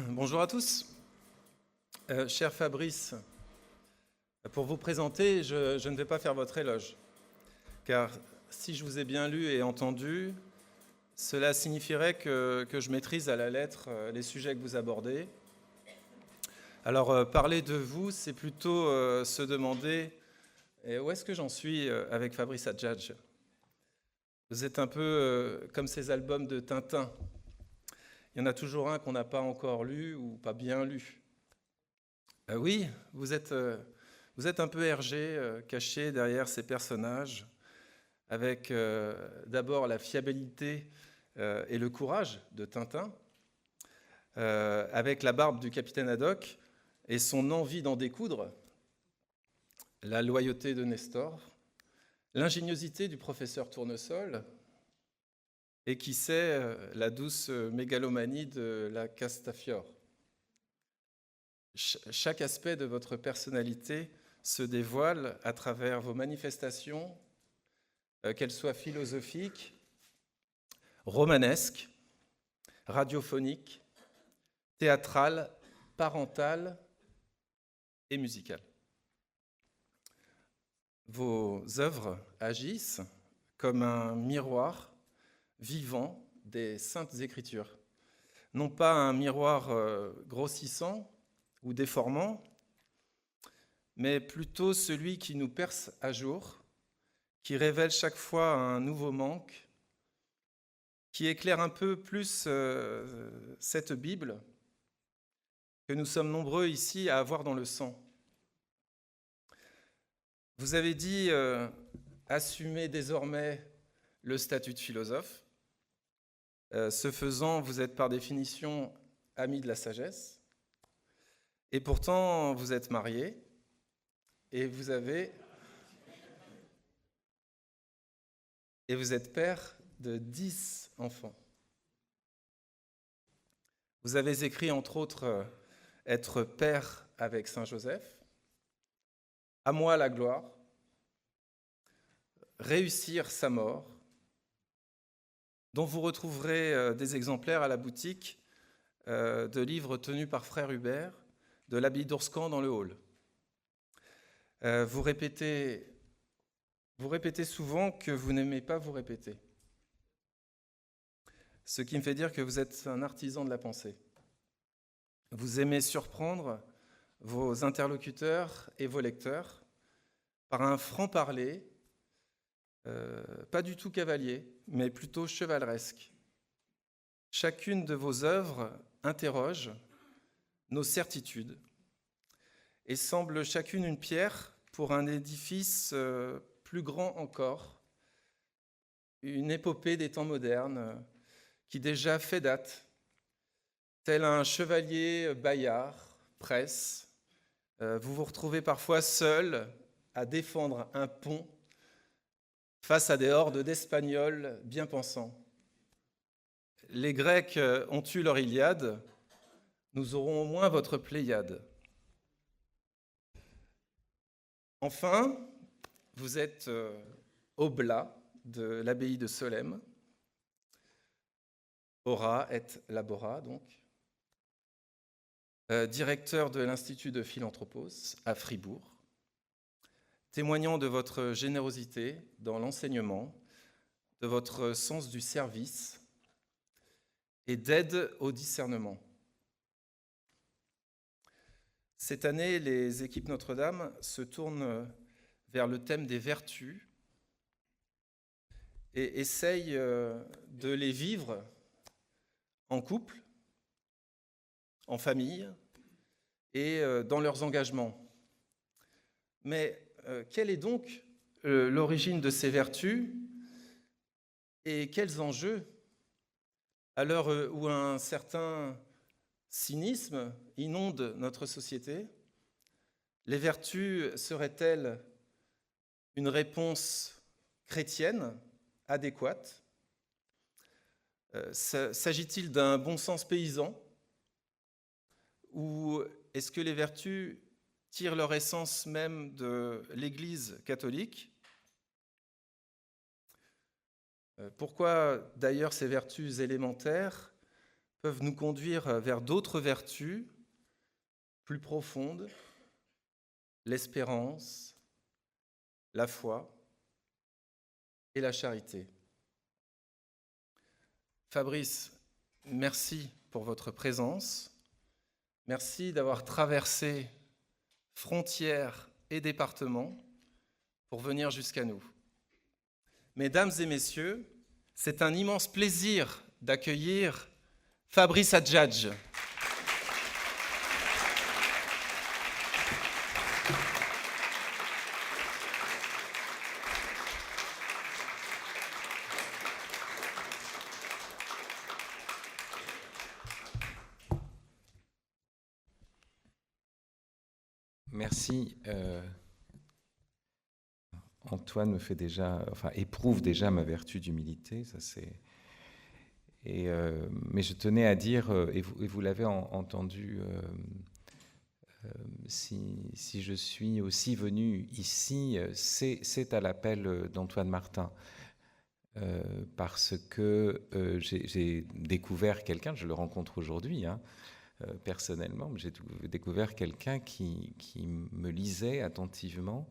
Bonjour à tous. Cher Fabrice, pour vous présenter, je ne vais pas faire votre éloge, car si je vous ai bien lu et entendu, cela signifierait que je maîtrise à la lettre les sujets que vous abordez. Alors, parler de vous, c'est plutôt se demander où est-ce que j'en suis avec Fabrice Adjadj. Vous êtes un peu comme ces albums de Tintin. Il y en a toujours un qu'on n'a pas encore lu ou pas bien lu. Oui, vous êtes un peu Hergé, caché derrière ces personnages, avec d'abord la fiabilité et le courage de Tintin, avec la barbe du capitaine Haddock et son envie d'en découdre, la loyauté de Nestor, l'ingéniosité du professeur Tournesol, et qui sait, la douce mégalomanie de la Castafiore. Chaque aspect de votre personnalité se dévoile à travers vos manifestations, qu'elles soient philosophiques, romanesques, radiophoniques, théâtrales, parentales et musicales. Vos œuvres agissent comme un miroir vivant des Saintes Écritures. Non pas un miroir grossissant ou déformant, mais plutôt celui qui nous perce à jour, qui révèle chaque fois un nouveau manque, qui éclaire un peu plus cette Bible que nous sommes nombreux ici à avoir dans le sang. Vous avez dit assumer désormais le statut de philosophe. Ce faisant, vous êtes par définition ami de la sagesse. Et pourtant, vous êtes marié et vous êtes père de 10 enfants. Vous avez écrit, entre autres, être père avec Saint Joseph, à moi la gloire, réussir sa mort, dont vous retrouverez des exemplaires à la boutique de livres tenus par Frère Hubert, de l'abbaye d'Ourscan dans le hall. Vous répétez souvent que vous n'aimez pas vous répéter. Ce qui me fait dire que vous êtes un artisan de la pensée. Vous aimez surprendre vos interlocuteurs et vos lecteurs par un franc-parler, pas du tout cavalier, mais plutôt chevaleresque. Chacune de vos œuvres interroge nos certitudes et semble chacune une pierre pour un édifice plus grand encore, une épopée des temps modernes qui déjà fait date, tel un chevalier Bayard, presse. Vous vous retrouvez parfois seul à défendre un pont face à des hordes d'Espagnols bien pensants. Les Grecs ont eu leur Iliade, nous aurons au moins votre Pléiade. Enfin, vous êtes oblat de l'abbaye de Solesmes, ora et labora donc, directeur de l'Institut de Philanthropos à Fribourg, témoignant de votre générosité dans l'enseignement, de votre sens du service et d'aide au discernement. Cette année, les équipes Notre-Dame se tournent vers le thème des vertus et essayent de les vivre en couple, en famille et dans leurs engagements. Mais quelle est donc l'origine de ces vertus et quels enjeux à l'heure où un certain cynisme inonde notre société? Les vertus seraient-elles une réponse chrétienne adéquate? S'agit-il d'un bon sens paysan? Ou est-ce que les vertus tirent leur essence même de l'Église catholique? Pourquoi d'ailleurs ces vertus élémentaires peuvent nous conduire vers d'autres vertus plus profondes, l'espérance, la foi et la charité. Fabrice, merci pour votre présence. Merci d'avoir traversé frontières et départements pour venir jusqu'à nous. Mesdames et messieurs, c'est un immense plaisir d'accueillir Fabrice Adjadj. Merci. Antoine éprouve déjà ma vertu d'humilité, ça c'est. Mais je tenais à dire, et vous l'avez entendu, si je suis aussi venu ici, c'est à l'appel d'Antoine Martin, parce que j'ai découvert quelqu'un, je le rencontre aujourd'hui, personnellement, j'ai découvert quelqu'un qui me lisait attentivement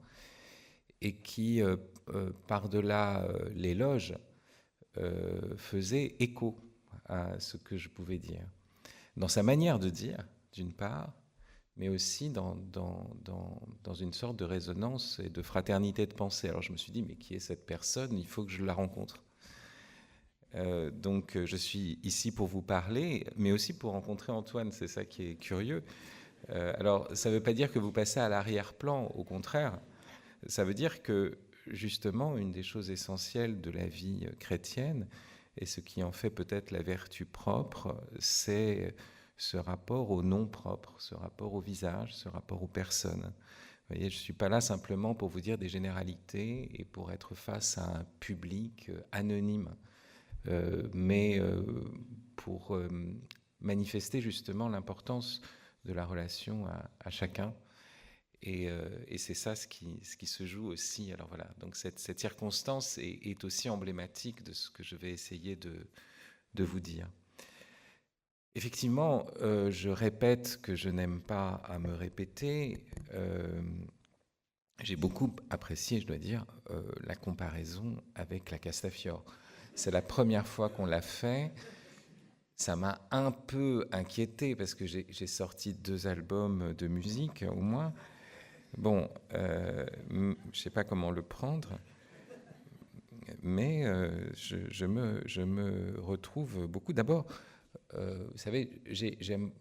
et qui, par-delà l'éloge, faisait écho à ce que je pouvais dire. Dans sa manière de dire, d'une part, mais aussi dans une sorte de résonance et de fraternité de pensée. Alors je me suis dit, mais qui est cette personne ? Il faut que je la rencontre. Donc je suis ici pour vous parler, mais aussi pour rencontrer Antoine, c'est ça qui est curieux. Alors ça ne veut pas dire que vous passez à l'arrière-plan, au contraire, ça veut dire que justement une des choses essentielles de la vie chrétienne, et ce qui en fait peut-être la vertu propre, c'est ce rapport au nom propre, ce rapport au visage, ce rapport aux personnes. Vous voyez, je ne suis pas là simplement pour vous dire des généralités et pour être face à un public anonyme. Mais pour manifester justement l'importance de la relation à chacun. Et c'est ça ce qui se joue aussi. Alors voilà, donc cette circonstance est aussi emblématique de ce que je vais essayer de vous dire. Effectivement, je répète que je n'aime pas à me répéter. J'ai beaucoup apprécié, je dois dire, la comparaison avec la Castafiore. C'est la première fois qu'on l'a fait. Ça m'a un peu inquiété parce que j'ai sorti 2 albums de musique au moins. Bon, je ne sais pas comment le prendre, mais je me retrouve beaucoup. D'abord, vous savez, j'aime,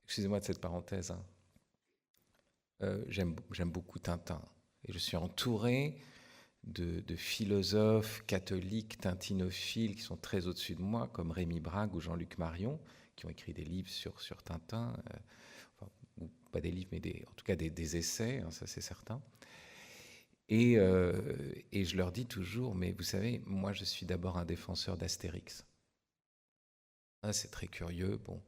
excusez-moi de cette parenthèse, j'aime beaucoup Tintin. Et je suis entouré de philosophes catholiques tintinophiles qui sont très au-dessus de moi, comme Rémi Brague ou Jean-Luc Marion, qui ont écrit des livres sur Tintin, ou pas des livres, mais en tout cas des essais, ça c'est certain. Et je leur dis toujours, mais vous savez, moi je suis d'abord un défenseur d'Astérix. C'est très curieux, bon.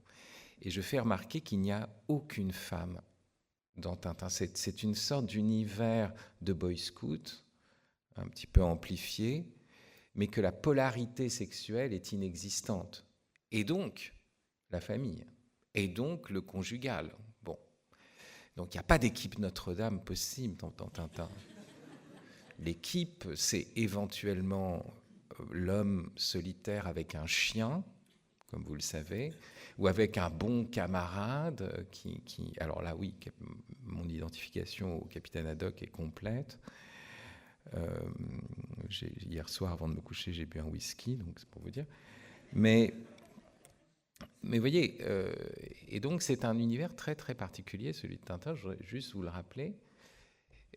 Et je fais remarquer qu'il n'y a aucune femme dans Tintin. C'est une sorte d'univers de boy scout, un petit peu amplifié, mais que la polarité sexuelle est inexistante. Et donc, la famille. Et donc, le conjugal. Bon. Donc, il n'y a pas d'équipe Notre-Dame possible dans Tintin. L'équipe, c'est éventuellement l'homme solitaire avec un chien, comme vous le savez, ou avec un bon camarade qui alors là, oui, mon identification au capitaine Haddock est complète. Hier soir, avant de me coucher, j'ai bu un whisky, donc c'est pour vous dire. Mais vous voyez, et donc c'est un univers très très particulier, celui de Tintin, je voudrais juste vous le rappeler.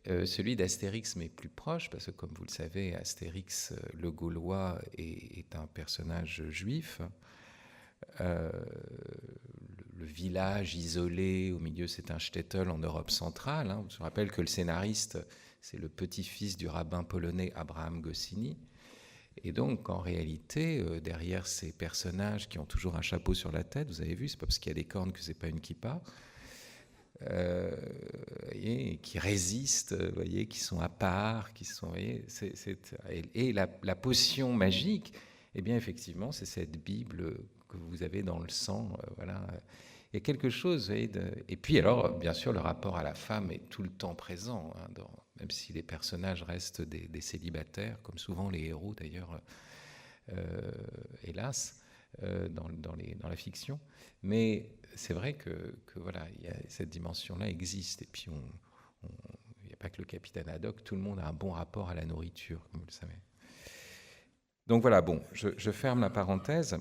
Celui d'Astérix m'est plus proche, parce que comme vous le savez, Astérix, le Gaulois, est un personnage juif. Le village isolé, au milieu, c'est un shtetl en Europe centrale. Je vous rappelle que le scénariste, c'est le petit-fils du rabbin polonais Abraham Goscinny. Et donc, en réalité, derrière ces personnages qui ont toujours un chapeau sur la tête, vous avez vu, c'est pas parce qu'il y a des cornes que c'est pas une kippa, et qui résistent, voyez, qui sont à part, qui sont, voyez, et la potion magique, Eh bien, effectivement, c'est cette Bible que vous avez dans le sang. Voilà. Il y a quelque chose. Vous voyez, et puis, alors, bien sûr, le rapport à la femme est tout le temps présent, hein, même si les personnages restent des célibataires, comme souvent les héros d'ailleurs, hélas, dans la fiction. Mais c'est vrai que voilà, cette dimension-là existe. Et puis, il n'y a pas que le capitaine Haddock, tout le monde a un bon rapport à la nourriture, comme vous le savez. Donc voilà, bon, je ferme la parenthèse.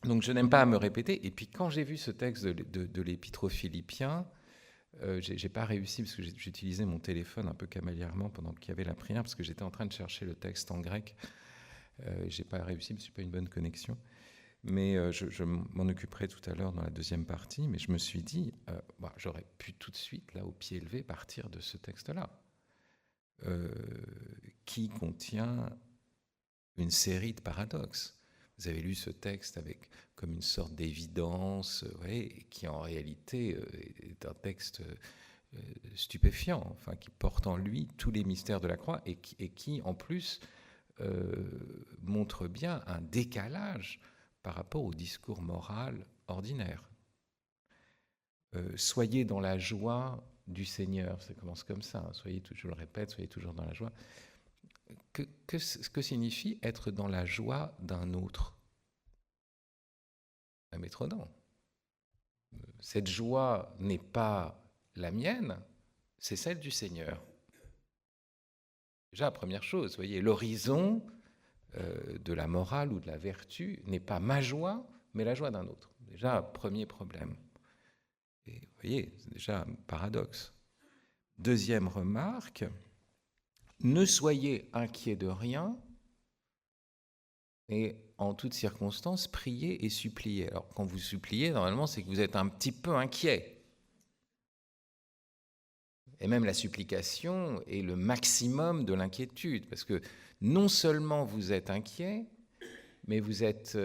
Donc je n'aime pas à me répéter. Et puis quand j'ai vu ce texte de l'Épître aux Philippiens, j'ai pas réussi, parce que j'utilisais mon téléphone un peu cavalièrement pendant qu'il y avait la prière, parce que j'étais en train de chercher le texte en grec. J'ai pas réussi, parce que j'ai pas une bonne connexion. Mais je m'en occuperai tout à l'heure dans la deuxième partie. Mais je me suis dit, j'aurais pu tout de suite, là, au pied levé, partir de ce texte-là, qui contient une série de paradoxes. Vous avez lu ce texte avec comme une sorte d'évidence, qui en réalité est un texte stupéfiant, enfin, qui porte en lui tous les mystères de la croix et qui en plus, montre bien un décalage par rapport au discours moral ordinaire. Soyez dans la joie du Seigneur, ça commence comme ça, hein. Soyez, je le répète, soyez toujours dans la joie. Que signifie être dans la joie d'un autre? Un métronome. Cette joie n'est pas la mienne, c'est celle du Seigneur. Déjà, première chose, vous voyez, l'horizon de la morale ou de la vertu n'est pas ma joie, mais la joie d'un autre. Déjà, premier problème. Et vous voyez, c'est déjà un paradoxe. Deuxième remarque, ne soyez inquiets de rien, et en toutes circonstances, priez et suppliez. Alors, quand vous suppliez, normalement, c'est que vous êtes un petit peu inquiet. Et même la supplication est le maximum de l'inquiétude, parce que non seulement vous êtes inquiet, mais vous êtes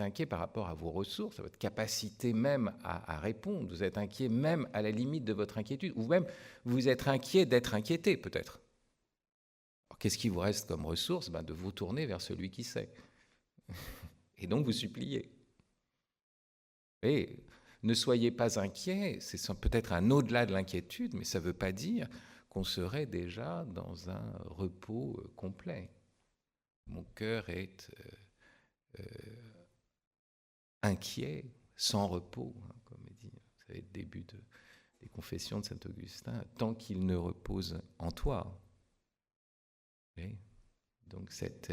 inquiet par rapport à vos ressources, à votre capacité même à répondre. Vous êtes inquiet même à la limite de votre inquiétude, ou même vous êtes inquiet d'être inquiété, peut-être. Alors, qu'est-ce qui vous reste comme ressource? De vous tourner vers celui qui sait. Et donc vous suppliez. Et ne soyez pas inquiets, c'est peut-être un au-delà de l'inquiétude, mais ça ne veut pas dire qu'on serait déjà dans un repos complet. Mon cœur est inquiet, sans repos, hein, comme dit, vous savez, le début des confessions de saint Augustin, tant qu'il ne repose en toi. Et donc cette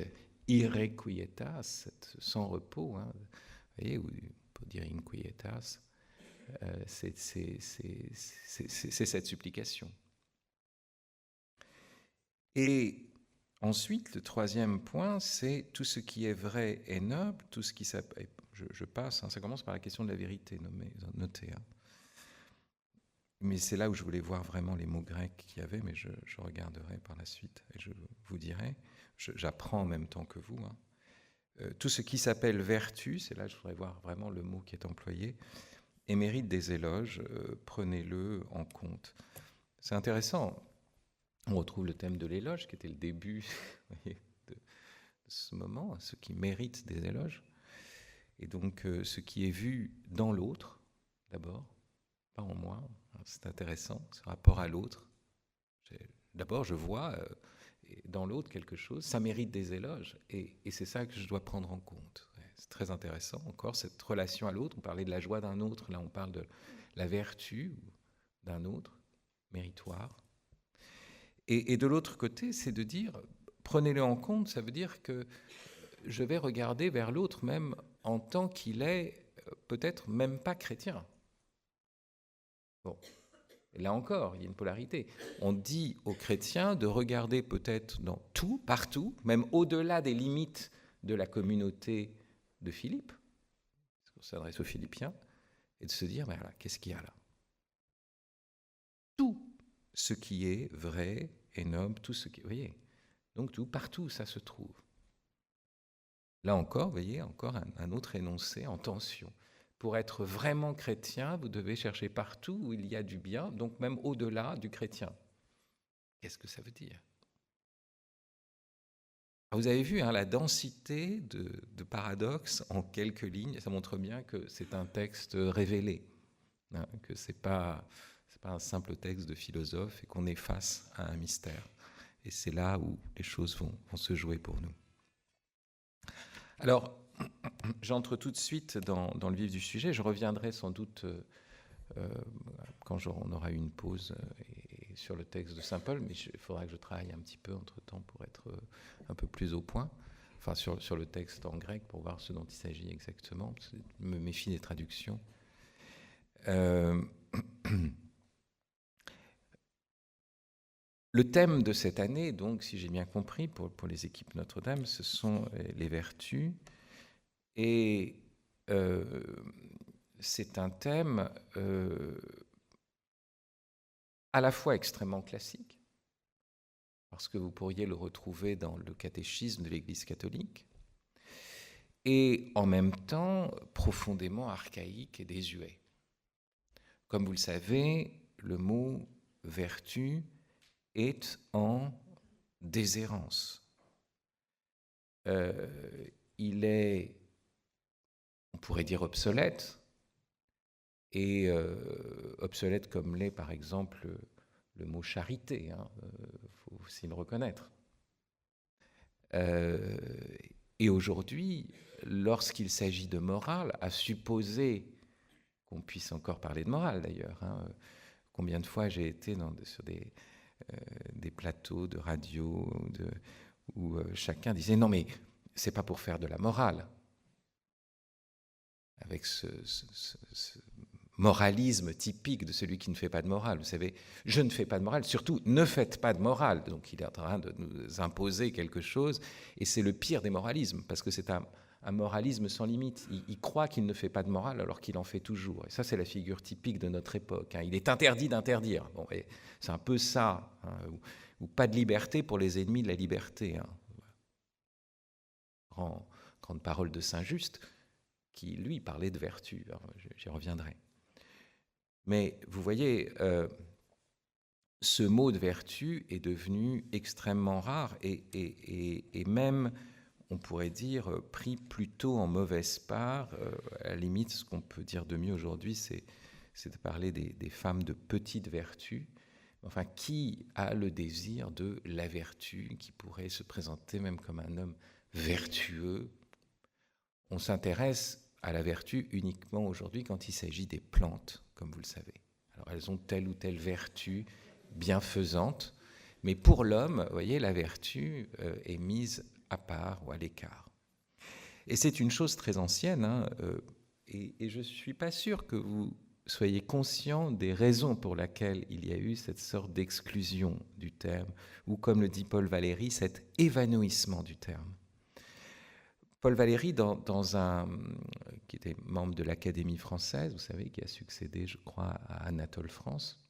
irrequietas, cette sans repos, hein, vous voyez, ou pour dire inquietas, c'est cette supplication. Et ensuite, le troisième point, c'est tout ce qui est vrai et noble, tout ce qui s'appelle. Je passe, hein, ça commence par la question de la vérité, notée. Hein. Mais c'est là où je voulais voir vraiment les mots grecs qu'il y avait, mais je regarderai par la suite et je vous dirai. J'apprends en même temps que vous. Hein. Tout ce qui s'appelle vertu, c'est là que je voudrais voir vraiment le mot qui est employé, et mérite des éloges, prenez-le en compte. C'est intéressant. On retrouve le thème de l'éloge, qui était le début de ce moment, ce qui mérite des éloges. Et donc, ce qui est vu dans l'autre, d'abord, pas en moi, c'est intéressant, ce rapport à l'autre. D'abord, je vois dans l'autre quelque chose, ça mérite des éloges, et c'est ça que je dois prendre en compte. C'est très intéressant, encore, cette relation à l'autre. On parlait de la joie d'un autre, là on parle de la vertu d'un autre, méritoire. Et de l'autre côté, c'est de dire, prenez-le en compte, ça veut dire que je vais regarder vers l'autre même en tant qu'il est peut-être même pas chrétien. Bon, là encore, il y a une polarité. On dit aux chrétiens de regarder peut-être dans tout, partout, même au-delà des limites de la communauté de Philippe, parce qu'on s'adresse aux Philippiens, et de se dire, voilà, qu'est-ce qu'il y a là? Tout ce qui est vrai et noble, tout ce qui... Vous voyez, donc tout, partout, ça se trouve. Là encore, vous voyez, encore un autre énoncé en tension. Pour être vraiment chrétien, vous devez chercher partout où il y a du bien, donc même au-delà du chrétien. Qu'est-ce que ça veut dire? Vous avez vu la densité de paradoxes en quelques lignes. Ça montre bien que c'est un texte révélé, que c'est pas un simple texte de philosophe et qu'on est face à un mystère. Et c'est là où les choses vont se jouer pour nous. Alors, j'entre tout de suite dans le vif du sujet. Je reviendrai sans doute quand on aura eu une pause sur le texte de saint Paul, mais il faudra que je travaille un petit peu entre-temps pour être un peu plus au point, enfin sur le texte en grec pour voir ce dont il s'agit exactement. Je me méfie des traductions. Le thème de cette année, donc, si j'ai bien compris, pour les équipes Notre-Dame, ce sont les vertus. Et c'est un thème à la fois extrêmement classique, parce que vous pourriez le retrouver dans le catéchisme de l'Église catholique, et en même temps profondément archaïque et désuet. Comme vous le savez, le mot « vertu » est en déshérence. Il est, on pourrait dire, obsolète, et obsolète comme l'est par exemple le mot charité, faut aussi le reconnaître. Et aujourd'hui, lorsqu'il s'agit de morale, à supposer qu'on puisse encore parler de morale d'ailleurs, combien de fois j'ai été sur des plateaux de radio où chacun disait non mais c'est pas pour faire de la morale, avec ce moralisme typique de celui qui ne fait pas de morale. Vous savez, je ne fais pas de morale, surtout ne faites pas de morale. Donc il est en train de nous imposer quelque chose, et c'est le pire des moralismes, parce que c'est un moralisme sans limite. Il croit qu'il ne fait pas de morale alors qu'il en fait toujours. Et ça, c'est la figure typique de notre époque. Il est interdit d'interdire. Bon, et c'est un peu ça, ou pas de liberté pour les ennemis de la liberté. Grande parole de Saint-Just, qui, lui, parlait de vertu. Alors, j'y reviendrai. Mais vous voyez, ce mot de vertu est devenu extrêmement rare et même, on pourrait dire, pris plutôt en mauvaise part. À la limite, ce qu'on peut dire de mieux aujourd'hui, c'est de parler des femmes de petite vertu. Enfin, qui a le désir de la vertu, qui pourrait se présenter même comme un homme vertueux? On s'intéresse à la vertu uniquement aujourd'hui quand il s'agit des plantes, comme vous le savez. Alors elles ont telle ou telle vertu bienfaisante, mais pour l'homme, vous voyez, la vertu est mise à part ou à l'écart. Et c'est une chose très ancienne, et je ne suis pas sûr que vous soyez conscient des raisons pour lesquelles il y a eu cette sorte d'exclusion du terme, ou comme le dit Paul Valéry, cet évanouissement du terme. Paul Valéry, qui était membre de l'Académie française, vous savez, qui a succédé, je crois, à Anatole France,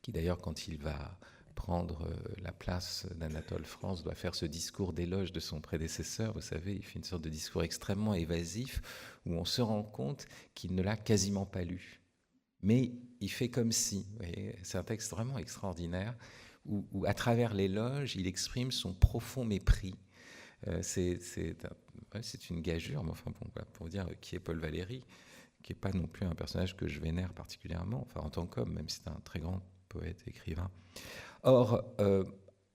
qui d'ailleurs, quand il va prendre la place d'Anatole France, doit faire ce discours d'éloge de son prédécesseur. Vous savez, il fait une sorte de discours extrêmement évasif, où on se rend compte qu'il ne l'a quasiment pas lu. Mais il fait comme si. Vous voyez, c'est un texte vraiment extraordinaire, où à travers l'éloge, il exprime son profond mépris. C'est une gageure, mais enfin, bon, pour dire qui est Paul Valéry, qui n'est pas non plus un personnage que je vénère particulièrement, enfin en tant qu'homme, même si c'est un très grand poète et écrivain. Or,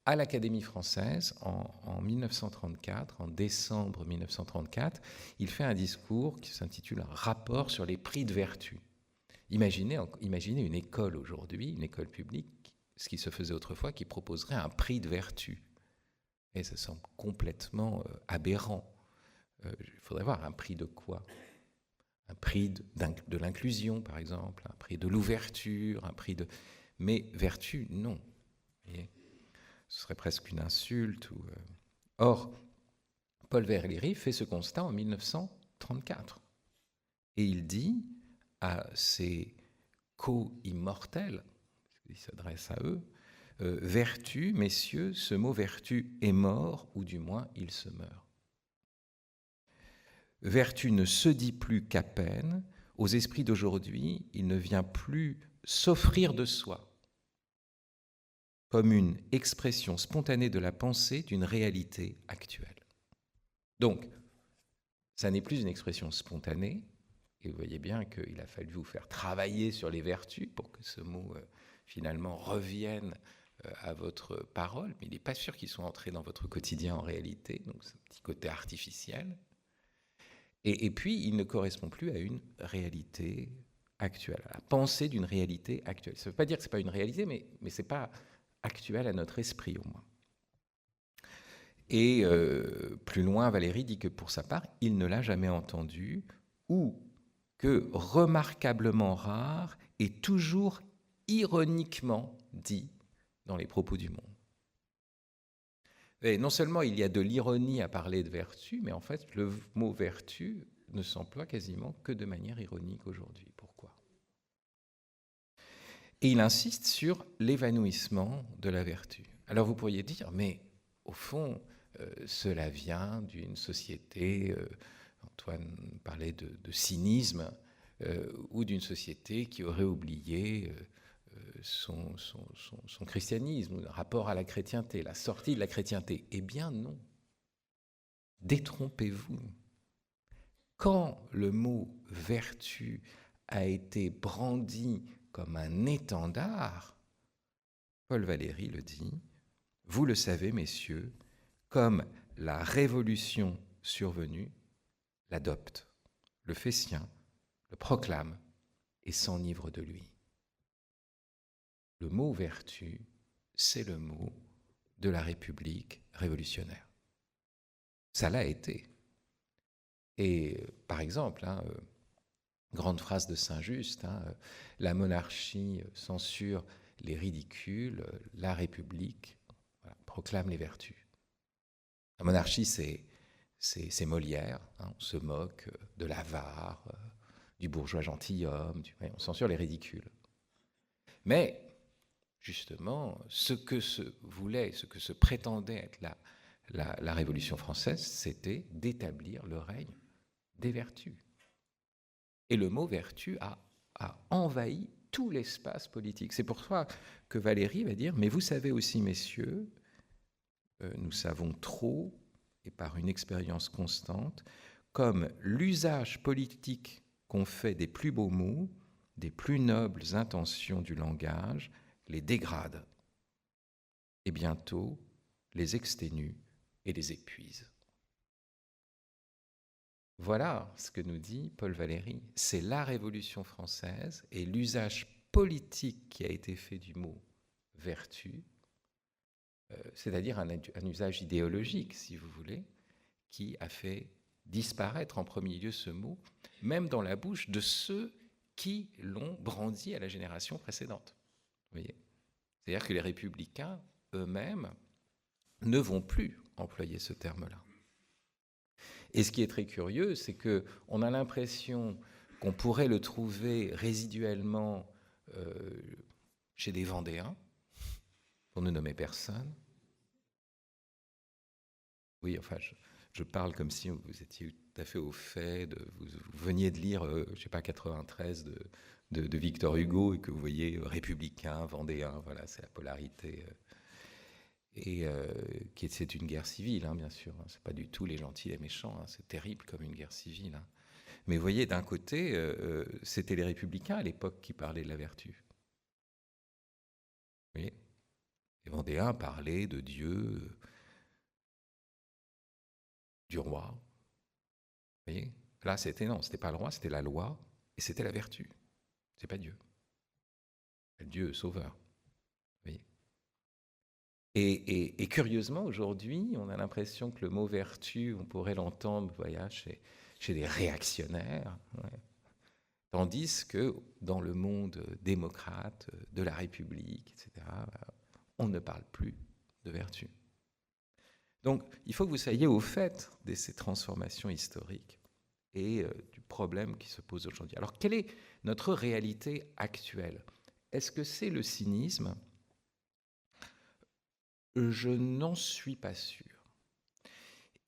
à l'Académie française, en 1934, en décembre 1934, il fait un discours qui s'intitule « Un rapport sur les prix de vertu ». Imaginez une école aujourd'hui, une école publique, ce qui se faisait autrefois, qui proposerait un prix de vertu. Et ça semble complètement aberrant. Il faudrait voir un prix de quoi? Un prix de l'inclusion, par exemple, un prix de l'ouverture, un prix de... Mais vertu, non. Vous voyez, ce serait presque une insulte. Or, Paul Valéry fait ce constat en 1934. Et il dit à ses co-immortels, il s'adresse à eux, vertu, messieurs, ce mot vertu est mort, ou du moins il se meurt. Vertu ne se dit plus qu'à peine. Aux esprits d'aujourd'hui, il ne vient plus s'offrir de soi. comme une expression spontanée de la pensée d'une réalité actuelle. Donc, ça n'est plus une expression spontanée, et vous voyez bien qu'il a fallu vous faire travailler sur les vertus pour que ce mot, finalement, revienne à votre parole, mais il n'est pas sûr qu'il soit entré dans votre quotidien en réalité, donc c'est un petit côté artificiel. Et puis, il ne correspond plus à une réalité actuelle, à la pensée d'une réalité actuelle. Ça ne veut pas dire que ce n'est pas une réalité, mais ce n'est pas actuel à notre esprit, au moins. Et plus loin, Valéry dit que pour sa part, il ne l'a jamais entendu, ou que remarquablement rare et toujours ironiquement dit dans les propos du Monde. Et non seulement il y a de l'ironie à parler de vertu, mais en fait, le mot vertu ne s'emploie quasiment que de manière ironique aujourd'hui. Pourquoi ? Et il insiste sur l'évanouissement de la vertu. Alors vous pourriez dire, mais au fond, cela vient d'une société, Antoine parlait de cynisme, ou d'une société qui aurait oublié son christianisme, le rapport à la chrétienté, la sortie de la chrétienté. Eh bien non. Détrompez-vous. Quand le mot vertu a été brandi comme un étendard, Paul Valéry le dit, vous le savez, messieurs, comme la révolution survenue l'adopte, le fait sien, le proclame et s'enivre de lui. Le mot vertu, c'est le mot de la République révolutionnaire. Ça l'a été. Et par exemple, grande phrase de Saint-Just, la monarchie censure les ridicules, la République proclame les vertus. La monarchie, c'est Molière, on se moque de l'avare, du bourgeois gentilhomme, on censure les ridicules. Mais justement, ce que se prétendait être la Révolution française, c'était d'établir le règne des vertus. Et le mot vertu a envahi tout l'espace politique. C'est pour ça que Valéry va dire, mais vous savez aussi, messieurs, nous savons trop, et par une expérience constante, comme l'usage politique qu'on fait des plus beaux mots, des plus nobles intentions du langage, les dégrade, et bientôt les exténue et les épuise. Voilà ce que nous dit Paul Valéry. C'est la Révolution française et l'usage politique qui a été fait du mot vertu, c'est-à-dire un usage idéologique, si vous voulez, qui a fait disparaître en premier lieu ce mot, même dans la bouche de ceux qui l'ont brandi à la génération précédente. Vous voyez ? C'est-à-dire que les républicains eux-mêmes ne vont plus employer ce terme-là. Et ce qui est très curieux, c'est qu'on a l'impression qu'on pourrait le trouver résiduellement chez des Vendéens, pour ne nommer personne. Oui, enfin, je parle comme si vous étiez tout à fait au fait, vous veniez de lire, je ne sais pas, 93 de Victor Hugo et que vous voyez républicain, vendéen, voilà, c'est la polarité. C'est une guerre civile, bien sûr. C'est pas du tout les gentils, les méchants. C'est terrible comme une guerre civile. Mais vous voyez, d'un côté, c'était les républicains à l'époque qui parlaient de la vertu. Vous voyez ? Les Vendéens parlaient de Dieu, du roi. Vous voyez ? Là, c'était pas le roi, c'était la loi et c'était la vertu. C'est pas Dieu. Dieu sauveur. Vous voyez ? Et curieusement, aujourd'hui, on a l'impression que le mot vertu, on pourrait l'entendre chez des réactionnaires, tandis que dans le monde démocrate, de la République, etc., on ne parle plus de vertu. Donc, il faut que vous soyez au fait de ces transformations historiques et du problème qui se pose aujourd'hui. Alors, quelle est notre réalité actuelle ? Est-ce que c'est le cynisme ? Je n'en suis pas sûr.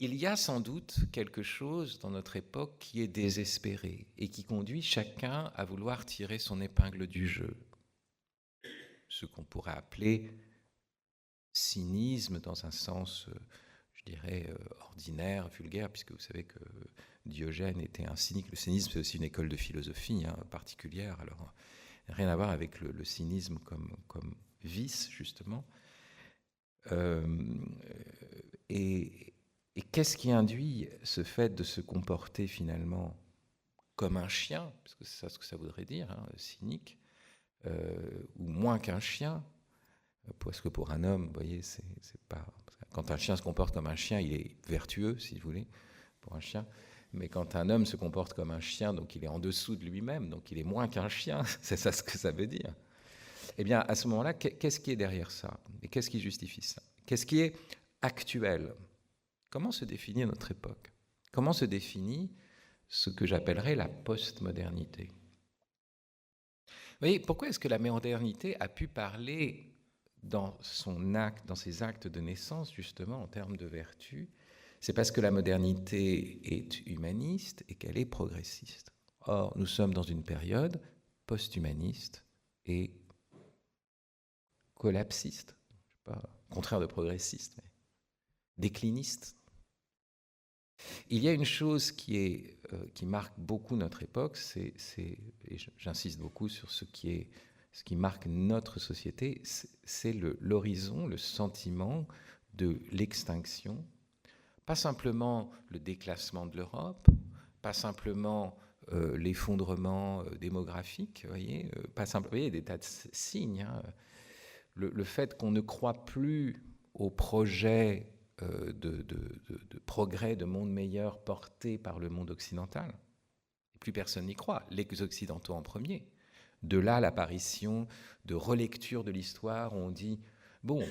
Il y a sans doute quelque chose dans notre époque qui est désespéré et qui conduit chacun à vouloir tirer son épingle du jeu. Ce qu'on pourrait appeler cynisme dans un sens, je dirais, ordinaire, vulgaire, puisque vous savez que Diogène était un cynique. Le cynisme, c'est aussi une école de philosophie particulière, alors rien à voir avec le cynisme comme vice, justement. Et qu'est-ce qui induit ce fait de se comporter finalement comme un chien, parce que c'est ça ce que ça voudrait dire, cynique, ou moins qu'un chien, parce que pour un homme, vous voyez, c'est pas... Quand un chien se comporte comme un chien, il est vertueux, si vous voulez, pour un chien. Mais quand un homme se comporte comme un chien, donc il est en dessous de lui-même, donc il est moins qu'un chien, c'est ça ce que ça veut dire. Eh bien, à ce moment-là, qu'est-ce qui est derrière ça? Et qu'est-ce qui justifie ça? Qu'est-ce qui est actuel? Comment se définit notre époque? Comment se définit ce que j'appellerais la postmodernité? Vous voyez, pourquoi est-ce que la modernité a pu parler dans ses actes de naissance, justement, en termes de vertu? C'est parce que la modernité est humaniste et qu'elle est progressiste. Or, nous sommes dans une période post-humaniste et collapsiste, je sais pas, contraire de progressiste, mais décliniste. Il y a une chose qui marque beaucoup notre époque, et j'insiste beaucoup sur ce qui marque notre société, c'est l'horizon, le sentiment de l'extinction. Pas simplement le déclassement de l'Europe, pas simplement l'effondrement démographique, vous voyez, vous voyez, des tas de signes. Le fait qu'on ne croit plus au projet de progrès, de monde meilleur porté par le monde occidental. Plus personne n'y croit, les Occidentaux en premier. De là l'apparition de relecture de l'histoire où on dit, bon,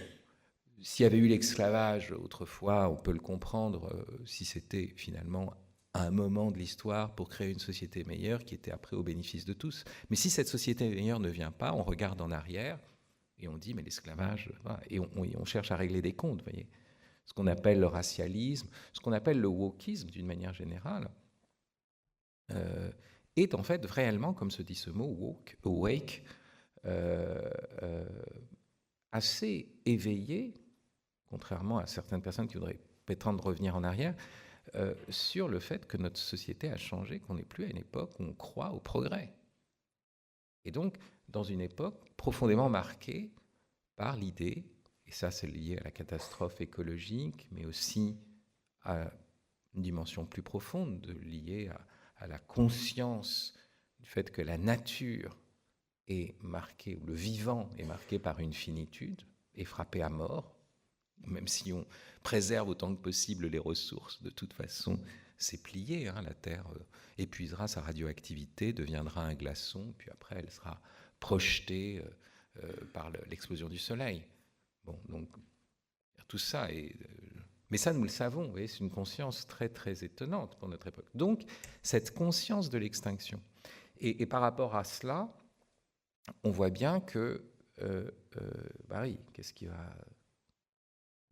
s'il y avait eu l'esclavage autrefois, on peut le comprendre si c'était finalement un moment de l'histoire pour créer une société meilleure qui était après au bénéfice de tous. Mais si cette société meilleure ne vient pas, on regarde en arrière et on dit, mais l'esclavage, et on cherche à régler des comptes, vous voyez. Ce qu'on appelle le racialisme, ce qu'on appelle le wokisme d'une manière générale, est en fait réellement, comme se dit ce mot, woke, awake, assez éveillé, contrairement à certaines personnes qui voudraient prétendre revenir en arrière, sur le fait que notre société a changé, qu'on n'est plus à une époque où on croit au progrès. Et donc, dans une époque profondément marquée par l'idée, et ça c'est lié à la catastrophe écologique, mais aussi à une dimension plus profonde liée à la conscience du fait que la nature est marquée, ou le vivant est marqué par une finitude, est frappé à mort, même si on préserve autant que possible les ressources, de toute façon c'est plié, la Terre épuisera sa radioactivité, deviendra un glaçon, puis après elle sera projetée par l'explosion du Soleil. Bon, donc tout ça est... mais ça, nous le savons, vous voyez, c'est une conscience très, très étonnante pour notre époque. Donc, cette conscience de l'extinction. Et par rapport à cela, on voit bien que, oui,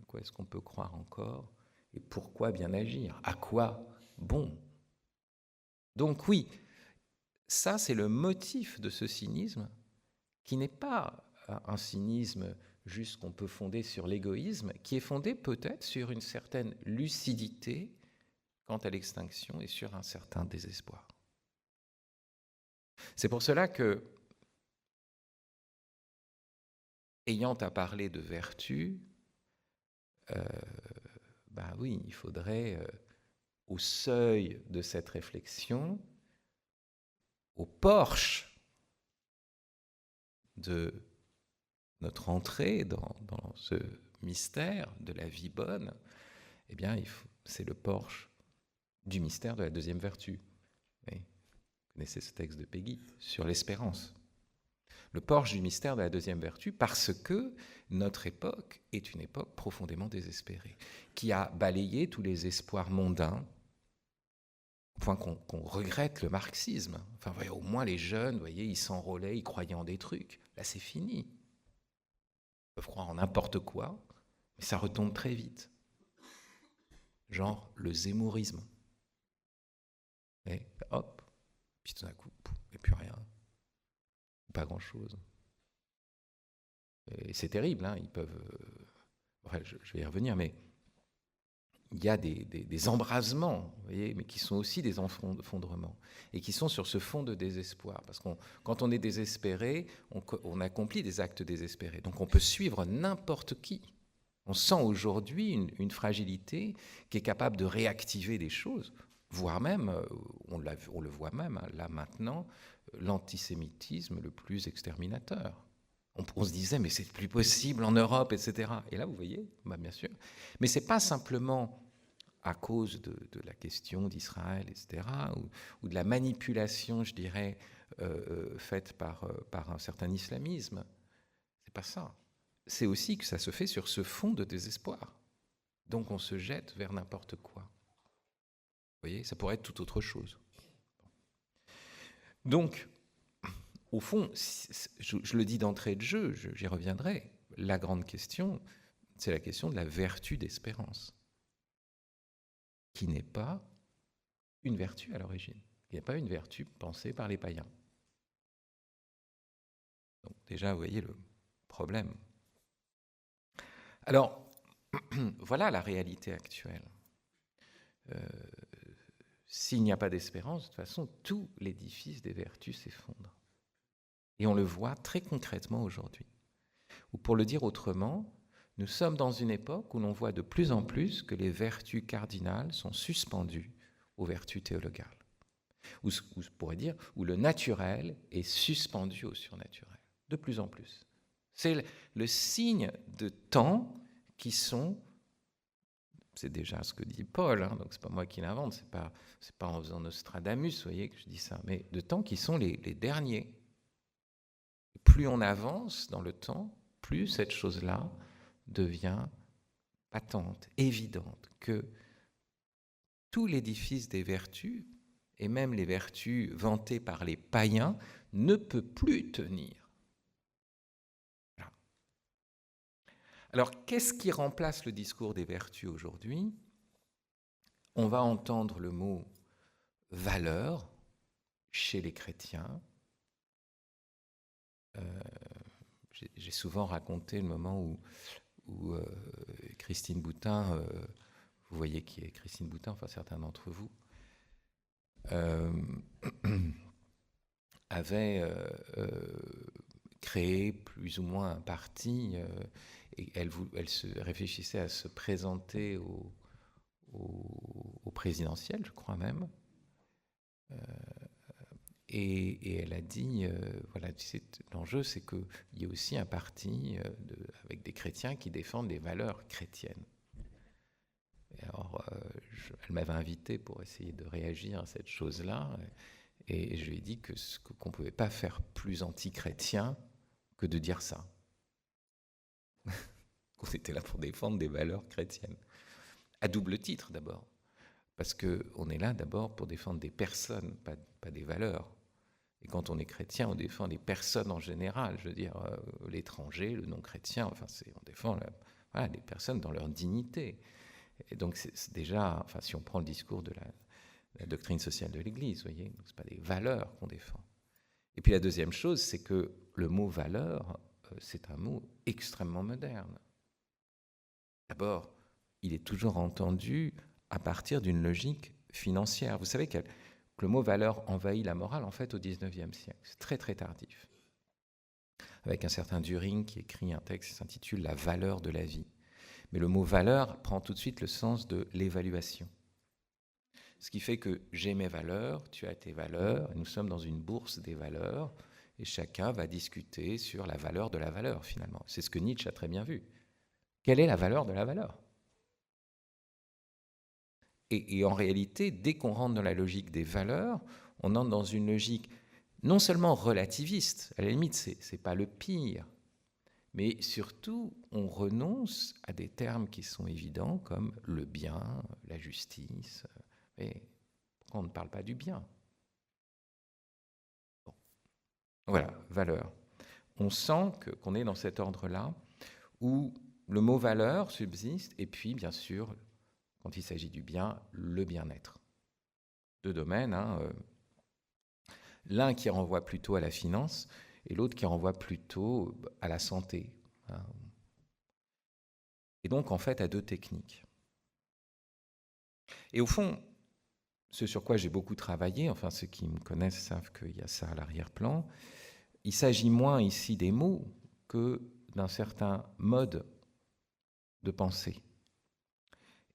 quoi est-ce qu'on peut croire encore? Et pourquoi bien agir? À quoi bon? Donc oui, ça, c'est le motif de ce cynisme, qui n'est pas un cynisme juste qu'on peut fonder sur l'égoïsme, qui est fondé peut-être sur une certaine lucidité quant à l'extinction et sur un certain désespoir. C'est pour cela que, ayant à parler de vertu, oui, il faudrait, au seuil de cette réflexion, au porche de notre entrée dans ce mystère de la vie bonne, eh bien, c'est le porche du mystère de la deuxième vertu. Vous connaissez ce texte de Péguy sur l'espérance. Le porche du mystère de la deuxième vertu, parce que notre époque est une époque profondément désespérée, qui a balayé tous les espoirs mondains, au point qu'on regrette le marxisme. Enfin, voyez, au moins les jeunes, voyez, ils s'enrôlaient, ils croyaient en des trucs. Là, c'est fini. Ils peuvent croire en n'importe quoi, mais ça retombe très vite. Genre le zémourisme. Et hop, puis tout d'un coup, et plus rien. Pas grand-chose. Et c'est terrible, ils peuvent enfin, je vais y revenir, mais il y a des embrasements, vous voyez, mais qui sont aussi des effondrements, et qui sont sur ce fond de désespoir. Parce que quand on est désespéré, on accomplit des actes désespérés. Donc on peut suivre n'importe qui. On sent aujourd'hui une fragilité qui est capable de réactiver des choses, voire même, on le voit même, hein, là maintenant, l'antisémitisme le plus exterminateur. On se disait, mais c'est plus possible en Europe, etc. Et là, vous voyez, bah, bien sûr. Mais ce n'est pas simplement à cause de la question d'Israël, etc., ou de la manipulation, je dirais, faite par un certain islamisme. C'est pas ça. C'est aussi que ça se fait sur ce fond de désespoir. Donc on se jette vers n'importe quoi. Vous voyez, ça pourrait être tout autre chose. Donc, au fond, je le dis d'entrée de jeu, j'y reviendrai, la grande question, c'est la question de la vertu d'espérance, qui n'est pas une vertu à l'origine, qui n'est pas une vertu pensée par les païens. Donc déjà, vous voyez le problème. Alors, voilà la réalité actuelle. S'il n'y a pas d'espérance, de toute façon, tout l'édifice des vertus s'effondre. Et on le voit très concrètement aujourd'hui. Ou pour le dire autrement, nous sommes dans une époque où l'on voit de plus en plus que les vertus cardinales sont suspendues aux vertus théologales. Ou je pourrais dire, où le naturel est suspendu au surnaturel. De plus en plus. C'est le signe de temps qui sont, c'est déjà ce que dit Paul, hein, donc c'est pas moi qui l'invente, c'est pas en faisant Nostradamus, vous voyez, que je dis ça, mais de temps qui sont les derniers. Plus on avance dans le temps, plus cette chose-là devient patente, évidente, que tout l'édifice des vertus, et même les vertus vantées par les païens, ne peut plus tenir. Voilà. Alors, qu'est-ce qui remplace le discours des vertus aujourd'hui ? On va entendre le mot « valeur » chez les chrétiens. J'ai souvent raconté le moment où Christine Boutin, vous voyez qui est Christine Boutin, enfin certains d'entre vous, avait créé plus ou moins un parti et elle se réfléchissait à se présenter au présidentiel, je crois même. Et elle a dit, voilà, l'enjeu, c'est qu'il y ait aussi un parti avec des chrétiens qui défendent les valeurs chrétiennes. Et alors, elle m'avait invité pour essayer de réagir à cette chose-là, et je lui ai dit qu'on ne pouvait pas faire plus anti-chrétien que de dire ça. Qu'on était là pour défendre des valeurs chrétiennes. À double titre, d'abord. Parce qu'on est là, d'abord, pour défendre des personnes, pas des valeurs. Et quand on est chrétien, on défend les personnes en général, je veux dire l'étranger, le non-chrétien, enfin on défend les personnes dans leur dignité. Et donc c'est déjà, enfin si on prend le discours de la doctrine sociale de l'Église, vous voyez, c'est pas des valeurs qu'on défend. Et puis la deuxième chose, c'est que le mot valeur, c'est un mot extrêmement moderne. D'abord, il est toujours entendu à partir d'une logique financière. Vous savez que le mot valeur envahit la morale, en fait, au XIXe siècle. C'est très, très tardif. Avec un certain Düring qui écrit un texte qui s'intitule « La valeur de la vie ». Mais le mot valeur prend tout de suite le sens de l'évaluation. Ce qui fait que j'ai mes valeurs, tu as tes valeurs, et nous sommes dans une bourse des valeurs, et chacun va discuter sur la valeur de la valeur, finalement. C'est ce que Nietzsche a très bien vu. Quelle est la valeur de la valeur ? Et en réalité, dès qu'on rentre dans la logique des valeurs, on entre dans une logique non seulement relativiste, à la limite, c'est pas le pire, mais surtout, on renonce à des termes qui sont évidents comme le bien, la justice. Mais pourquoi on ne parle pas du bien ? Bon. Voilà, valeur. On sent qu'on est dans cet ordre-là où le mot valeur subsiste, et puis, bien sûr, quand il s'agit du bien, le bien-être. Deux domaines, hein, l'un qui renvoie plutôt à la finance et l'autre qui renvoie plutôt à la santé. Hein. et donc en fait à 2 techniques. Et au fond, ce sur quoi j'ai beaucoup travaillé, enfin ceux qui me connaissent savent qu'il y a ça à l'arrière-plan, il s'agit moins ici des mots que d'un certain mode de pensée.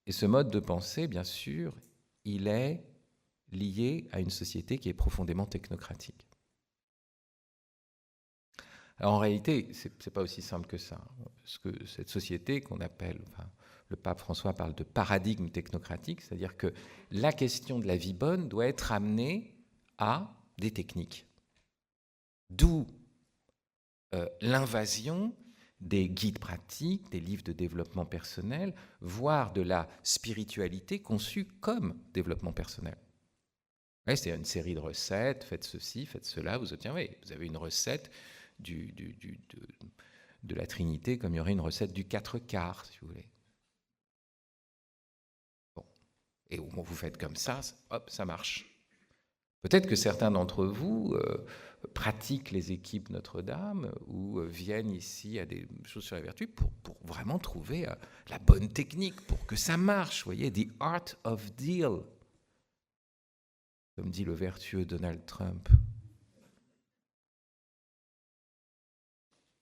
Et ce mode de pensée, bien sûr, il est lié à une société qui est profondément technocratique. Alors en réalité, ce n'est pas aussi simple que ça. Parce que cette société qu'on appelle, enfin, le pape François parle de paradigme technocratique, c'est-à-dire que la question de la vie bonne doit être amenée à des techniques. D'où l'invasion des guides pratiques, des livres de développement personnel, voire de la spiritualité conçue comme développement personnel. Ouais, c'est une série de recettes, faites ceci, faites cela, vous obtiendrez. Vous avez une recette de la Trinité comme il y aurait une recette du 4/4, si vous voulez. Bon. Et au moment où vous faites comme ça, hop, ça marche. Peut-être que certains d'entre vous pratiquent les équipes Notre-Dame ou viennent ici à des choses sur la vertu pour vraiment trouver la bonne technique, pour que ça marche. Vous voyez, the art of deal, comme dit le vertueux Donald Trump.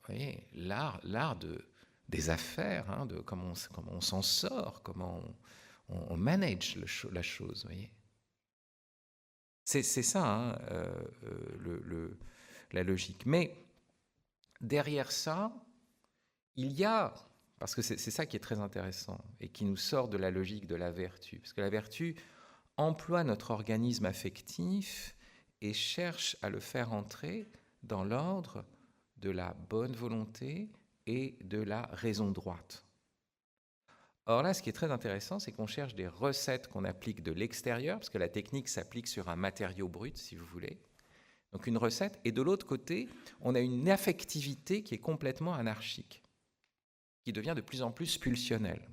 Vous voyez, l'art des affaires, hein, de comment on s'en sort, comment on manage la chose. Vous voyez. C'est ça, hein, la logique. Mais derrière ça, il y a, parce que c'est ça qui est très intéressant et qui nous sort de la logique de la vertu, parce que la vertu emploie notre organisme affectif et cherche à le faire entrer dans l'ordre de la bonne volonté et de la raison droite. Or là, ce qui est très intéressant, c'est qu'on cherche des recettes qu'on applique de l'extérieur, parce que la technique s'applique sur un matériau brut, si vous voulez. Donc une recette. Et de l'autre côté, on a une affectivité qui est complètement anarchique, qui devient de plus en plus pulsionnelle.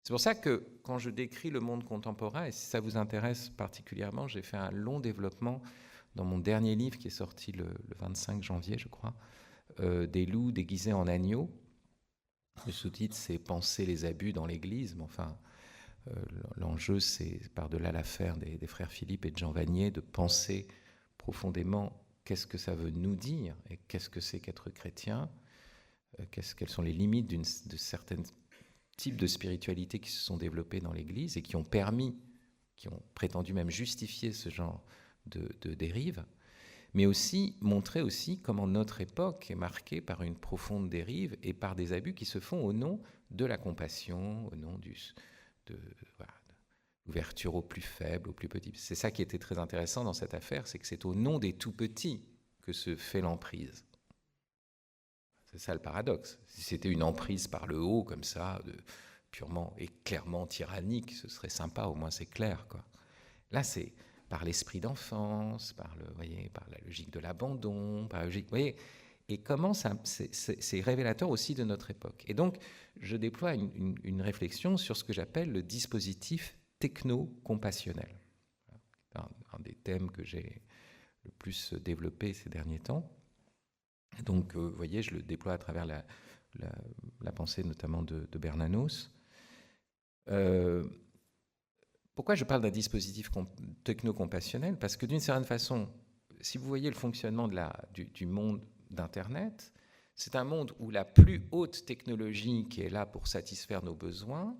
C'est pour ça que quand je décris le monde contemporain, et si ça vous intéresse particulièrement, j'ai fait un long développement dans mon dernier livre qui est sorti le 25 janvier, je crois, des loups déguisés en agneaux. Le sous-titre, c'est « Penser les abus dans l'Église ». Enfin, l'enjeu, c'est par-delà l'affaire des frères Philippe et de Jean Vanier, de penser profondément qu'est-ce que ça veut nous dire et qu'est-ce que c'est qu'être chrétien, quelles sont les limites de certains types de spiritualité qui se sont développés dans l'Église et qui ont prétendu même justifier ce genre de dérive. Mais aussi montrer aussi comment notre époque est marquée par une profonde dérive et par des abus qui se font au nom de la compassion, au nom de l'ouverture aux plus faibles, aux plus petits. C'est ça qui était très intéressant dans cette affaire, c'est que c'est au nom des tout petits que se fait l'emprise. C'est ça le paradoxe. Si c'était une emprise par le haut, comme ça, purement et clairement tyrannique, ce serait sympa, au moins c'est clair, quoi. Là, c'est par l'esprit d'enfance, par la logique de l'abandon, par la logique, vous voyez, et comment c'est révélateur aussi de notre époque. Et donc, je déploie une réflexion sur ce que j'appelle le dispositif techno-compassionnel. Un des thèmes que j'ai le plus développé ces derniers temps. Donc, vous voyez, je le déploie à travers la pensée notamment de Bernanos. Pourquoi je parle d'un dispositif techno-compassionnel ? Parce que d'une certaine façon, si vous voyez le fonctionnement du monde d'Internet, c'est un monde où la plus haute technologie qui est là pour satisfaire nos besoins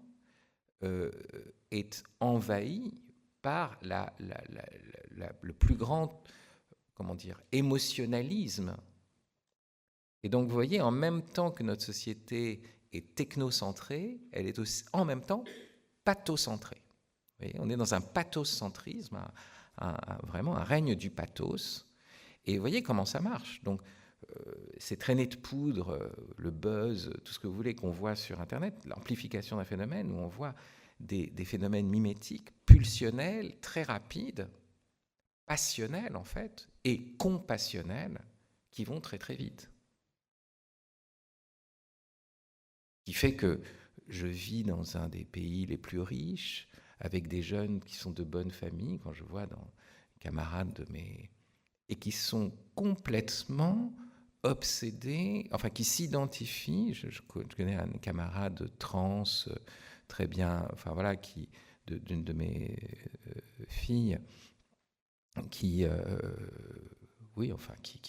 est envahie par le plus grand, émotionnalisme. Et donc, vous voyez, en même temps que notre société est technocentrée, elle est aussi, en même temps, pathocentrée. Vous voyez, on est dans un pathocentrisme, vraiment un règne du pathos. Et vous voyez comment ça marche. Donc, ces traînées de poudre, le buzz, tout ce que vous voulez qu'on voit sur Internet, l'amplification d'un phénomène où on voit des phénomènes mimétiques, pulsionnels, très rapides, passionnels en fait, et compassionnels, qui vont très très vite. Qui fait que je vis dans un des pays les plus riches, avec des jeunes qui sont de bonnes familles, quand je vois dans camarades et qui sont complètement obsédés, enfin qui s'identifient. Je connais un camarade trans très bien, enfin voilà, d'une de mes filles, qui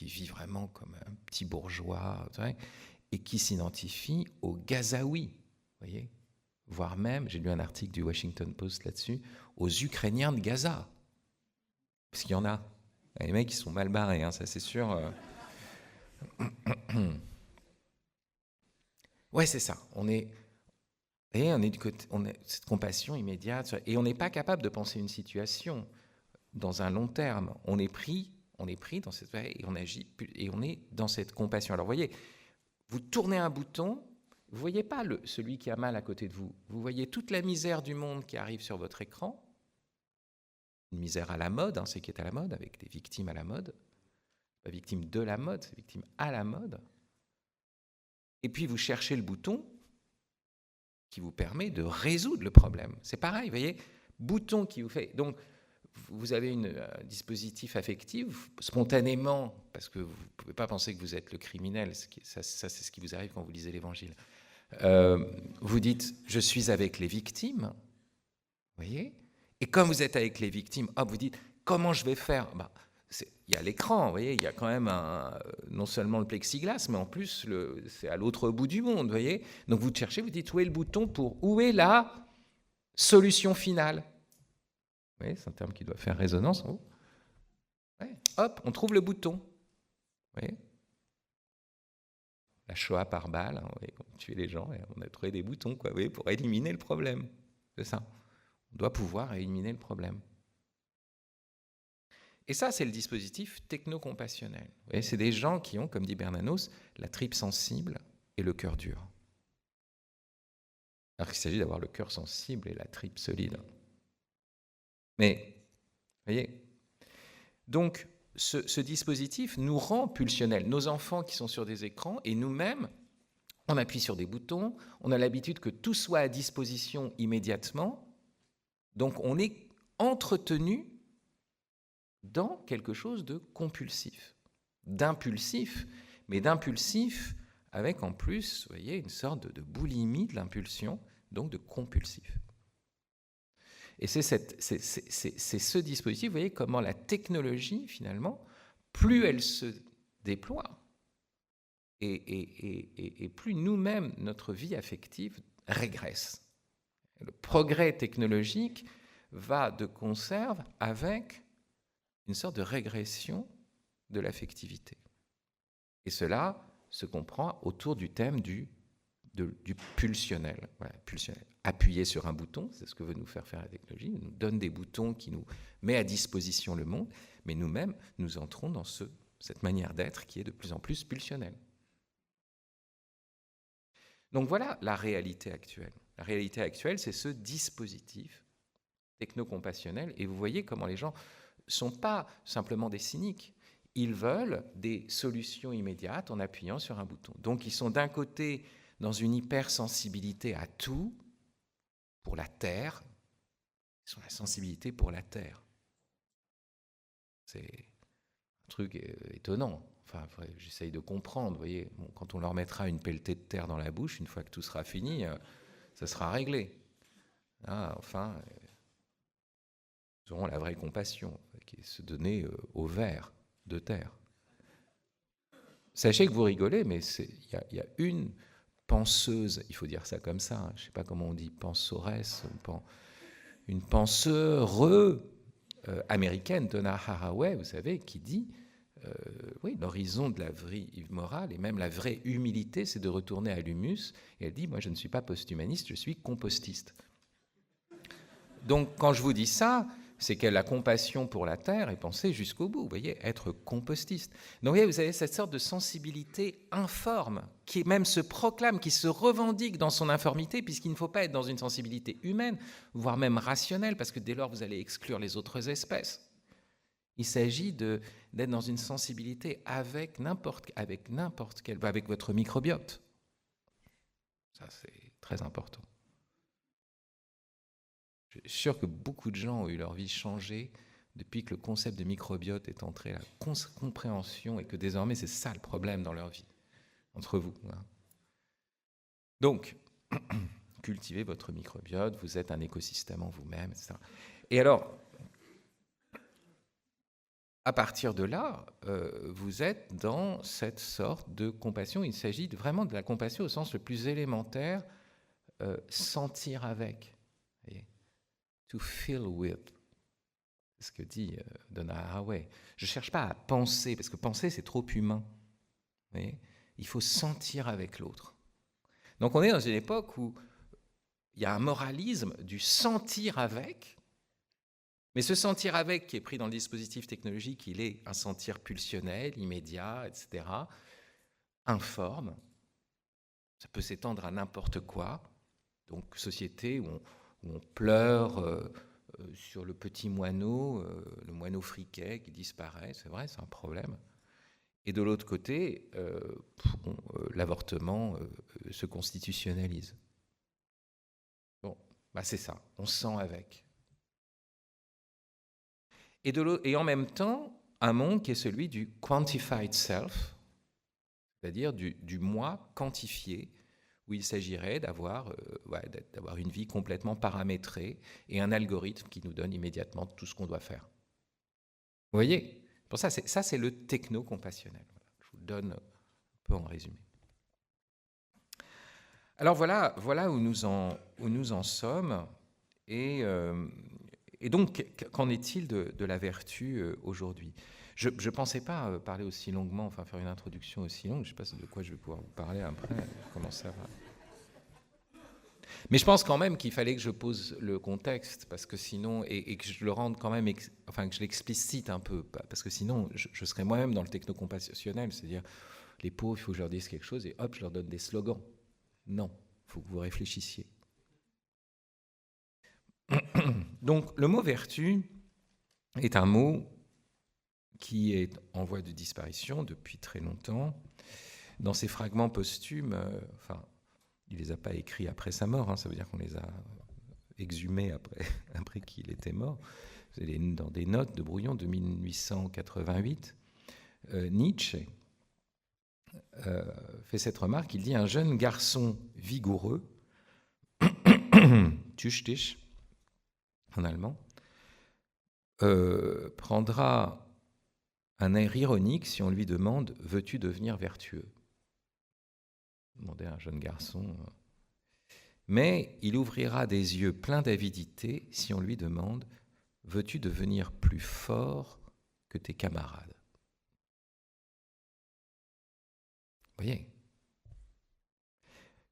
vit vraiment comme un petit bourgeois, et qui s'identifie aux Gazaouis, vous voyez, voire même, j'ai lu un article du Washington Post là-dessus, aux Ukrainiens de Gaza. Parce qu'il y en a. Les mecs, ils sont mal barrés, ça c'est sûr. Ouais, c'est ça. On est du côté, on est cette compassion immédiate, et on n'est pas capable de penser une situation dans un long terme. On est pris dans cette et on agit et on est dans cette compassion. Alors, vous voyez, vous tournez un bouton, vous voyez pas celui qui a mal à côté de vous. Vous voyez toute la misère du monde qui arrive sur votre écran. Une misère à la mode, c'est qui est à la mode, avec des victimes à la mode. Pas victimes de la mode, c'est victimes à la mode. Et puis vous cherchez le bouton qui vous permet de résoudre le problème. C'est pareil, vous voyez, bouton qui vous fait... Donc, vous avez un dispositif affectif, spontanément, parce que vous ne pouvez pas penser que vous êtes le criminel, ça c'est ce qui vous arrive quand vous lisez l'Évangile. Vous dites, je suis avec les victimes, vous voyez, et comme vous êtes avec les victimes, vous dites, comment je vais faire ? Il y a l'écran, vous voyez, il y a quand même non seulement le plexiglas, mais en plus, c'est à l'autre bout du monde, vous voyez. Donc vous cherchez, vous dites, où est le bouton où est la solution finale ? Vous voyez, c'est un terme qui doit faire résonance en haut. Ouais. Hop, on trouve le bouton. Vous voyez ? La Shoah par balle, on tuait les gens, et on a trouvé des boutons, vous voyez, pour éliminer le problème. C'est ça. On doit pouvoir éliminer le problème. Et ça, c'est le dispositif techno-compassionnel. Vous voyez, c'est des gens qui ont, comme dit Bernanos, la tripe sensible et le cœur dur. Alors qu'il s'agit d'avoir le cœur sensible et la tripe solide. Mais, vous voyez, donc, ce dispositif nous rend pulsionnels. Nos enfants qui sont sur des écrans et nous-mêmes, on appuie sur des boutons, on a l'habitude que tout soit à disposition immédiatement, donc on est entretenu dans quelque chose de compulsif, d'impulsif, mais d'impulsif avec en plus, vous voyez, une sorte de boulimie de l'impulsion, donc de compulsif. Et c'est ce dispositif, vous voyez, comment la technologie, finalement, plus elle se déploie, et plus nous-mêmes, notre vie affective régresse. Le progrès technologique va de conserve avec une sorte de régression de l'affectivité. Et cela se comprend autour du thème du pulsionnel. Voilà, pulsionnel. Appuyer sur un bouton, c'est ce que veut nous faire la technologie, elle nous donne des boutons qui nous met à disposition le monde, mais nous-mêmes, nous entrons dans cette manière d'être qui est de plus en plus pulsionnelle. Donc voilà la réalité actuelle. La réalité actuelle, c'est ce dispositif techno-compassionnel, et vous voyez comment les gens ne sont pas simplement des cyniques, ils veulent des solutions immédiates en appuyant sur un bouton. Donc ils sont d'un côté dans une hypersensibilité à tout, pour la terre, ils ont la sensibilité pour la terre. C'est un truc étonnant. Enfin, j'essaye de comprendre, vous voyez. Bon, quand on leur mettra une pelletée de terre dans la bouche, une fois que tout sera fini, ça sera réglé. Enfin, ils auront la vraie compassion, qui est se donner au ver de terre. Sachez que vous rigolez, mais il y a une penseuse, il faut dire ça comme ça, je ne sais pas comment on dit, pensoresse, une penseure américaine, Donna Haraway, vous savez, qui dit oui, l'horizon de la vraie morale et même la vraie humilité, c'est de retourner à l'humus. Et elle dit, moi je ne suis pas post-humaniste, je suis compostiste. Donc quand je vous dis ça, c'est que la compassion pour la terre est pensée jusqu'au bout, vous voyez, être compostiste. Donc vous avez cette sorte de sensibilité informe, qui même se proclame, qui se revendique dans son informité, puisqu'il ne faut pas être dans une sensibilité humaine, voire même rationnelle, parce que dès lors vous allez exclure les autres espèces. Il s'agit d'être dans une sensibilité avec n'importe quel, avec votre microbiote. Ça, c'est très important. Je suis sûr que beaucoup de gens ont eu leur vie changée depuis que le concept de microbiote est entré, la compréhension, et que désormais c'est ça le problème dans leur vie, entre vous. Hein. Donc, cultivez votre microbiote, vous êtes un écosystème en vous-même, etc. Et alors, à partir de là, vous êtes dans cette sorte de compassion. Il s'agit vraiment de la compassion au sens le plus élémentaire, sentir avec. Voyez, to feel with. C'est ce que dit Donna Haraway. Je ne cherche pas à penser, parce que penser, c'est trop humain. Vous voyez, il faut sentir avec l'autre. Donc on est dans une époque où il y a un moralisme du sentir avec, mais ce sentir avec qui est pris dans le dispositif technologique, il est un sentir pulsionnel, immédiat, etc., informe. Ça peut s'étendre à n'importe quoi. Donc société où on pleure sur le petit moineau, le moineau friquet qui disparaît, c'est vrai, c'est un problème. Et de l'autre côté, l'avortement se constitutionnalise. Bon, bah c'est ça, on sent avec. Et en même temps, un monde qui est celui du quantified self, c'est-à-dire du moi quantifié, où il s'agirait d'avoir une vie complètement paramétrée et un algorithme qui nous donne immédiatement tout ce qu'on doit faire. Vous voyez ? Pour ça, c'est le techno-compassionnel. Voilà, je vous le donne un peu en résumé. Alors voilà où nous en sommes. Et donc, qu'en est-il de la vertu aujourd'hui ? Je ne pensais pas parler aussi longuement, enfin faire une introduction aussi longue. Je ne sais pas de quoi je vais pouvoir vous parler après, comment ça va. Mais je pense quand même qu'il fallait que je pose le contexte, parce que sinon, et que je le rende quand même, que je l'explicite un peu, parce que sinon, je serais moi-même dans le techno-compassionnel, c'est-à-dire, les pauvres, il faut que je leur dise quelque chose, et hop, je leur donne des slogans. Non, il faut que vous réfléchissiez. Donc, le mot vertu est un mot qui est en voie de disparition depuis très longtemps. Dans ses fragments posthumes, il ne les a pas écrits après sa mort, ça veut dire qu'on les a exhumés après qu'il était mort. Dans des notes de brouillon de 1888, Nietzsche fait cette remarque, il dit « Un jeune garçon vigoureux, tüchtig en allemand, prendra un air ironique si on lui demande « Veux-tu devenir vertueux ?» Demander à un jeune garçon. Mais il ouvrira des yeux pleins d'avidité si on lui demande « Veux-tu devenir plus fort que tes camarades ?» Vous voyez ?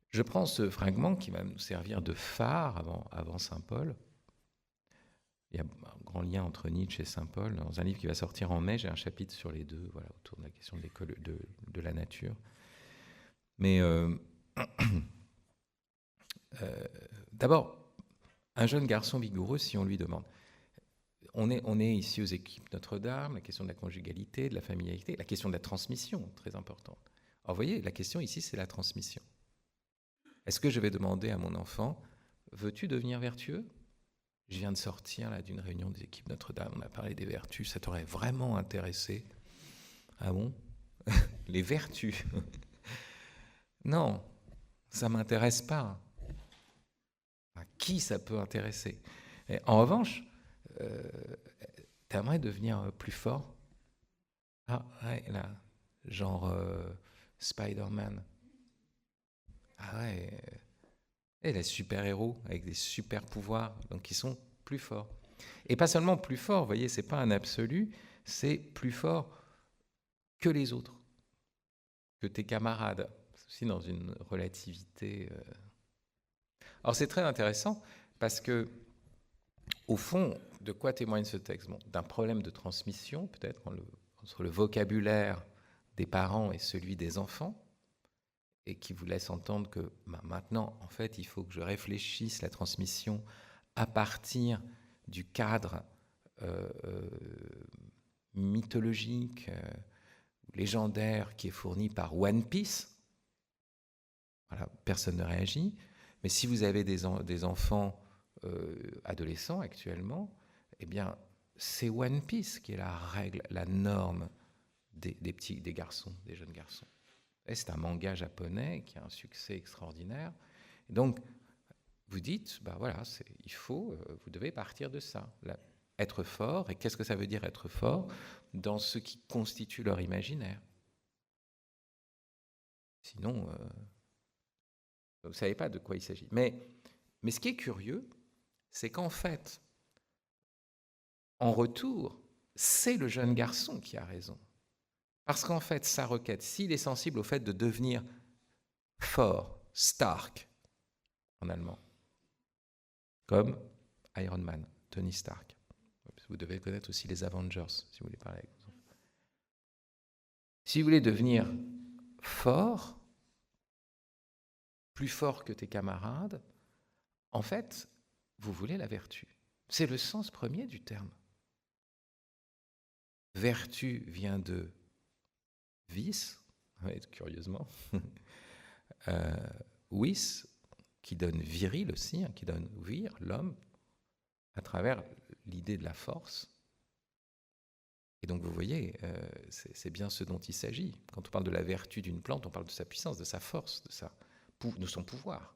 Je prends ce fragment qui va nous servir de phare avant Saint Paul. Il y a un grand lien entre Nietzsche et Saint Paul. Dans un livre qui va sortir en mai, j'ai un chapitre sur les deux, autour de la question de la nature. Mais d'abord, un jeune garçon vigoureux, si on lui demande, on est ici aux équipes Notre-Dame, la question de la conjugalité, de la familialité, la question de la transmission, très importante. Alors vous voyez, la question ici, c'est la transmission. Est-ce que je vais demander à mon enfant, veux-tu devenir vertueux ? Je viens de sortir là, d'une réunion des équipes Notre-Dame, on a parlé des vertus, ça t'aurait vraiment intéressé ? Ah bon ? Les vertus ? Non, ça ne m'intéresse pas. À qui ça peut intéresser ? Et en revanche, t'aimerais devenir plus fort ? Ah, ouais, là, genre Spider-Man. Ah ouais, et les super-héros avec des super-pouvoirs, donc ils sont plus forts. Et pas seulement plus forts, vous voyez, c'est pas un absolu, c'est plus fort que les autres, que tes camarades. C'est aussi dans une relativité. Alors c'est très intéressant parce que, au fond, de quoi témoigne ce texte ? Bon, d'un problème de transmission, peut-être, entre le vocabulaire des parents et celui des enfants, et qui vous laisse entendre que maintenant, en fait, il faut que je réfléchisse la transmission à partir du cadre mythologique, légendaire qui est fourni par One Piece. Voilà, personne ne réagit. Mais si vous avez des enfants adolescents actuellement, eh bien, c'est One Piece qui est la règle, la norme des garçons, des jeunes garçons. Et c'est un manga japonais qui a un succès extraordinaire. Et donc, vous dites, voilà, vous devez partir de ça. Être fort, et qu'est-ce que ça veut dire être fort? Dans ce qui constitue leur imaginaire. Sinon, vous ne savez pas de quoi il s'agit. Mais ce qui est curieux, c'est qu'en fait, en retour, c'est le jeune garçon qui a raison. Parce qu'en fait, sa requête, s'il est sensible au fait de devenir fort, stark, en allemand, comme Iron Man, Tony Stark. Vous devez connaître aussi les Avengers, si vous voulez parler avec vous. Si vous voulez devenir fort, plus fort que tes camarades, en fait, vous voulez la vertu. C'est le sens premier du terme. Vertu vient de vis, curieusement, vis, qui donne viril aussi, qui donne vir, l'homme, à travers l'idée de la force. Et donc vous voyez, c'est bien ce dont il s'agit. Quand on parle de la vertu d'une plante, on parle de sa puissance, de sa force, de son pouvoir.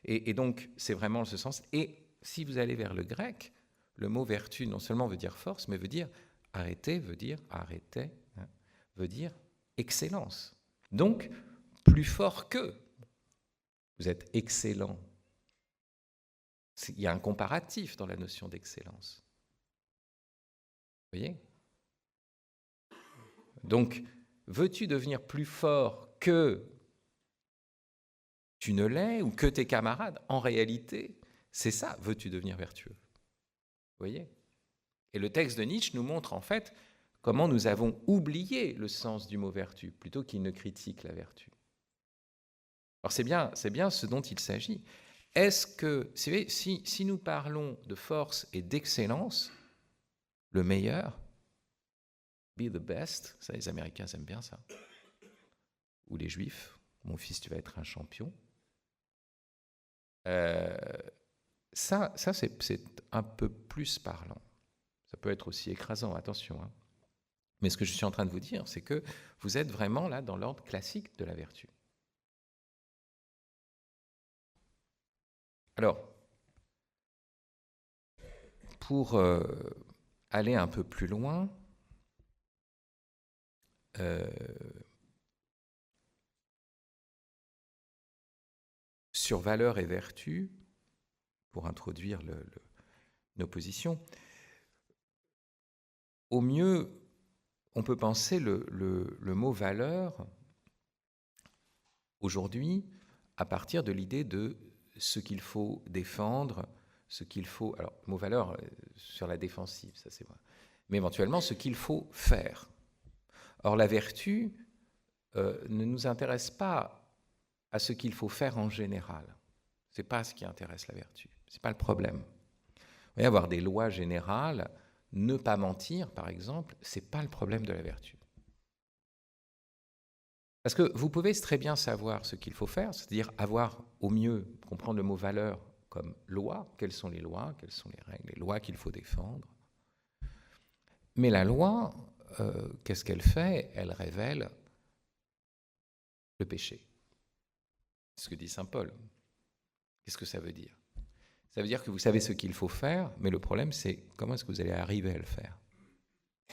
Et donc c'est vraiment ce sens. Et si vous allez vers le grec, le mot vertu non seulement veut dire force, mais veut dire arrêter, veut dire arrêter, veut dire excellence. Donc plus fort que. Vous êtes excellent. Il y a un comparatif dans la notion d'excellence. Vous voyez ? Donc, veux-tu devenir plus fort que tu ne l'es ou que tes camarades? En réalité, c'est ça, veux-tu devenir vertueux? Vous voyez? Et le texte de Nietzsche nous montre en fait comment nous avons oublié le sens du mot vertu plutôt qu'il ne critique la vertu. Alors c'est bien ce dont il s'agit. Est-ce que, si nous parlons de force et d'excellence, le meilleur, be the best, ça les Américains aiment bien ça, ou les Juifs, mon fils tu vas être un champion, ça c'est un peu plus parlant. Ça peut être aussi écrasant, attention. Hein. Mais ce que je suis en train de vous dire, c'est que vous êtes vraiment là dans l'ordre classique de la vertu. Alors, pour aller un peu plus loin, sur valeur et vertu, pour introduire nos positions, au mieux, on peut penser le mot valeur aujourd'hui à partir de l'idée de ce qu'il faut défendre, ce qu'il faut... Alors, le mot valeur sur la défensive, ça c'est vrai. Mais éventuellement, ce qu'il faut faire. Or, la vertu ne nous intéresse pas à ce qu'il faut faire en général. Ce n'est pas ce qui intéresse la vertu. Ce n'est pas le problème. Vous voyez, avoir des lois générales, ne pas mentir, par exemple, ce n'est pas le problème de la vertu. Parce que vous pouvez très bien savoir ce qu'il faut faire, c'est-à-dire avoir au mieux, comprendre le mot valeur comme loi, quelles sont les lois, quelles sont les règles, les lois qu'il faut défendre. Mais la loi, qu'est-ce qu'elle fait? Elle révèle le péché. C'est ce que dit saint Paul. Qu'est-ce que ça veut dire? Ça veut dire que vous savez ce qu'il faut faire, mais le problème, c'est comment est-ce que vous allez arriver à le faire?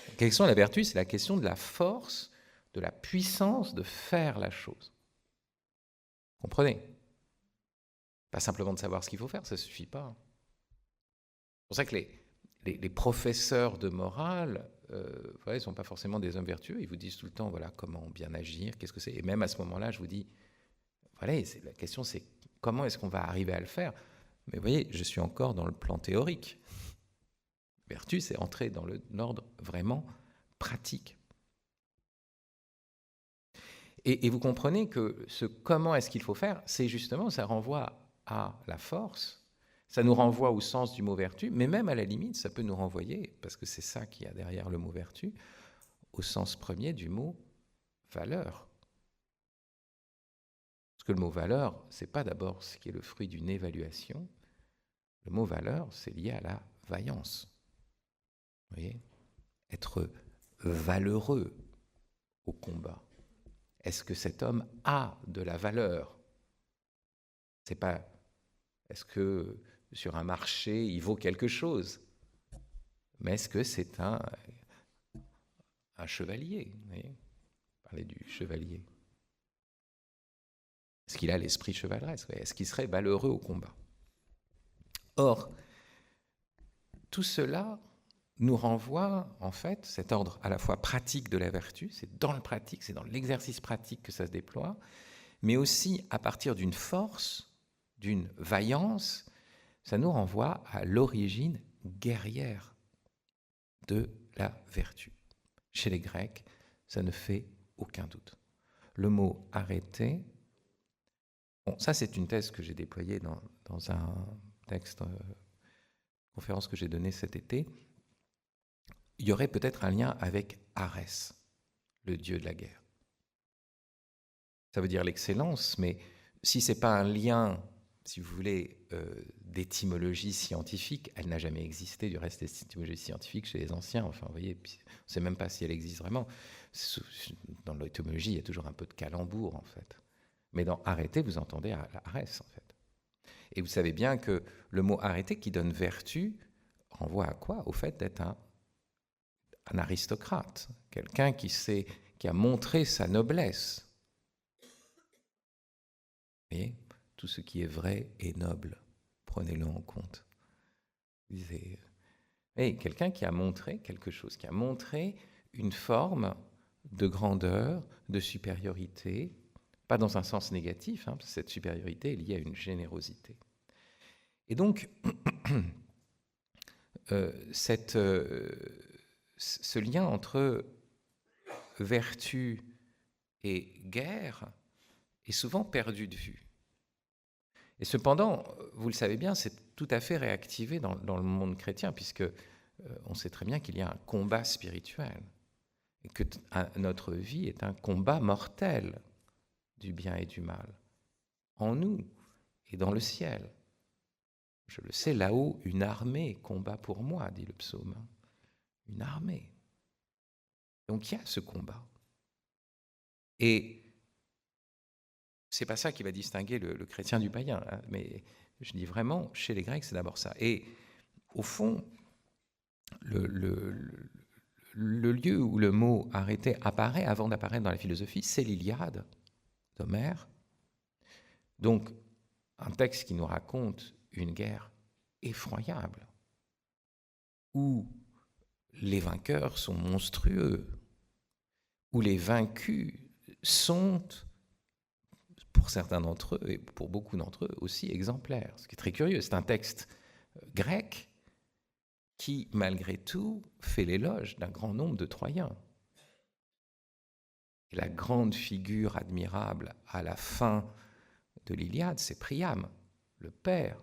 La question de la vertu, c'est la question de la force, de la puissance de faire la chose. Comprenez? Pas simplement de savoir ce qu'il faut faire, ça ne suffit pas. C'est pour ça que les professeurs de morale, ils ne sont pas forcément des hommes vertueux, ils vous disent tout le temps, voilà, comment bien agir, qu'est-ce que c'est. Et même à ce moment-là, je vous dis, voilà, la question c'est comment est-ce qu'on va arriver à le faire? Mais vous voyez, je suis encore dans le plan théorique. Vertu, c'est entrer dans l'ordre vraiment pratique. Et vous comprenez que ce comment est-ce qu'il faut faire, c'est justement, ça renvoie à la force, ça nous renvoie au sens du mot vertu, mais même à la limite, ça peut nous renvoyer, parce que c'est ça qu'il y a derrière le mot vertu, au sens premier du mot valeur. Parce que le mot valeur, ce n'est pas d'abord ce qui est le fruit d'une évaluation. Le mot valeur, c'est lié à la vaillance. Vous voyez ? Être valeureux au combat. Est-ce que cet homme a de la valeur ? C'est pas est-ce que sur un marché il vaut quelque chose, mais est-ce que c'est un chevalier ? Vous voyez ? Parler du chevalier. Est-ce qu'il a l'esprit chevaleresque ? Est-ce qu'il serait valeureux au combat ? Or, tout cela nous renvoie, en fait, cet ordre à la fois pratique de la vertu, c'est dans le pratique, c'est dans l'exercice pratique que ça se déploie, mais aussi à partir d'une force, d'une vaillance, ça nous renvoie à l'origine guerrière de la vertu. Chez les Grecs, ça ne fait aucun doute. Le mot « arrêter », bon, ça c'est une thèse que j'ai déployée dans un texte, conférence que j'ai donnée cet été. Il y aurait peut-être un lien avec Arès, le dieu de la guerre. Ça veut dire l'excellence, mais si ce n'est pas un lien, si vous voulez, d'étymologie scientifique, elle n'a jamais existé, du reste, l'étymologie scientifique chez les anciens, enfin, vous voyez, on ne sait même pas si elle existe vraiment. Dans l'étymologie, il y a toujours un peu de calembour, en fait. Mais dans arrêter, vous entendez Arès, en fait. Et vous savez bien que le mot arrêter, qui donne vertu, renvoie à quoi ? Au fait d'être un aristocrate, quelqu'un qui a montré sa noblesse. Vous voyez ? Tout ce qui est vrai et noble, prenez-le en compte. Quelqu'un qui a montré quelque chose, qui a montré une forme de grandeur, de supériorité, pas dans un sens négatif, parce que cette supériorité est liée à une générosité. Et donc, ce lien entre vertu et guerre est souvent perdu de vue. Et cependant, vous le savez bien, c'est tout à fait réactivé dans le monde chrétien, puisque on sait très bien qu'il y a un combat spirituel, et que notre vie est un combat mortel du bien et du mal, en nous et dans le ciel. Je le sais, là-haut, une armée combat pour moi, dit le psaume. Une armée. Donc il y a ce combat. Et c'est pas ça qui va distinguer le chrétien du païen, hein, mais je dis vraiment, chez les Grecs, c'est d'abord ça. Et au fond, le lieu où le mot « arrêter » apparaît avant d'apparaître dans la philosophie, c'est l'Iliade d'Homère. Donc, un texte qui nous raconte une guerre effroyable, où les vainqueurs sont monstrueux, où les vaincus sont, pour certains d'entre eux, et pour beaucoup d'entre eux, aussi exemplaires. Ce qui est très curieux, c'est un texte grec qui, malgré tout, fait l'éloge d'un grand nombre de Troyens. Et la grande figure admirable à la fin de l'Iliade, c'est Priam, le père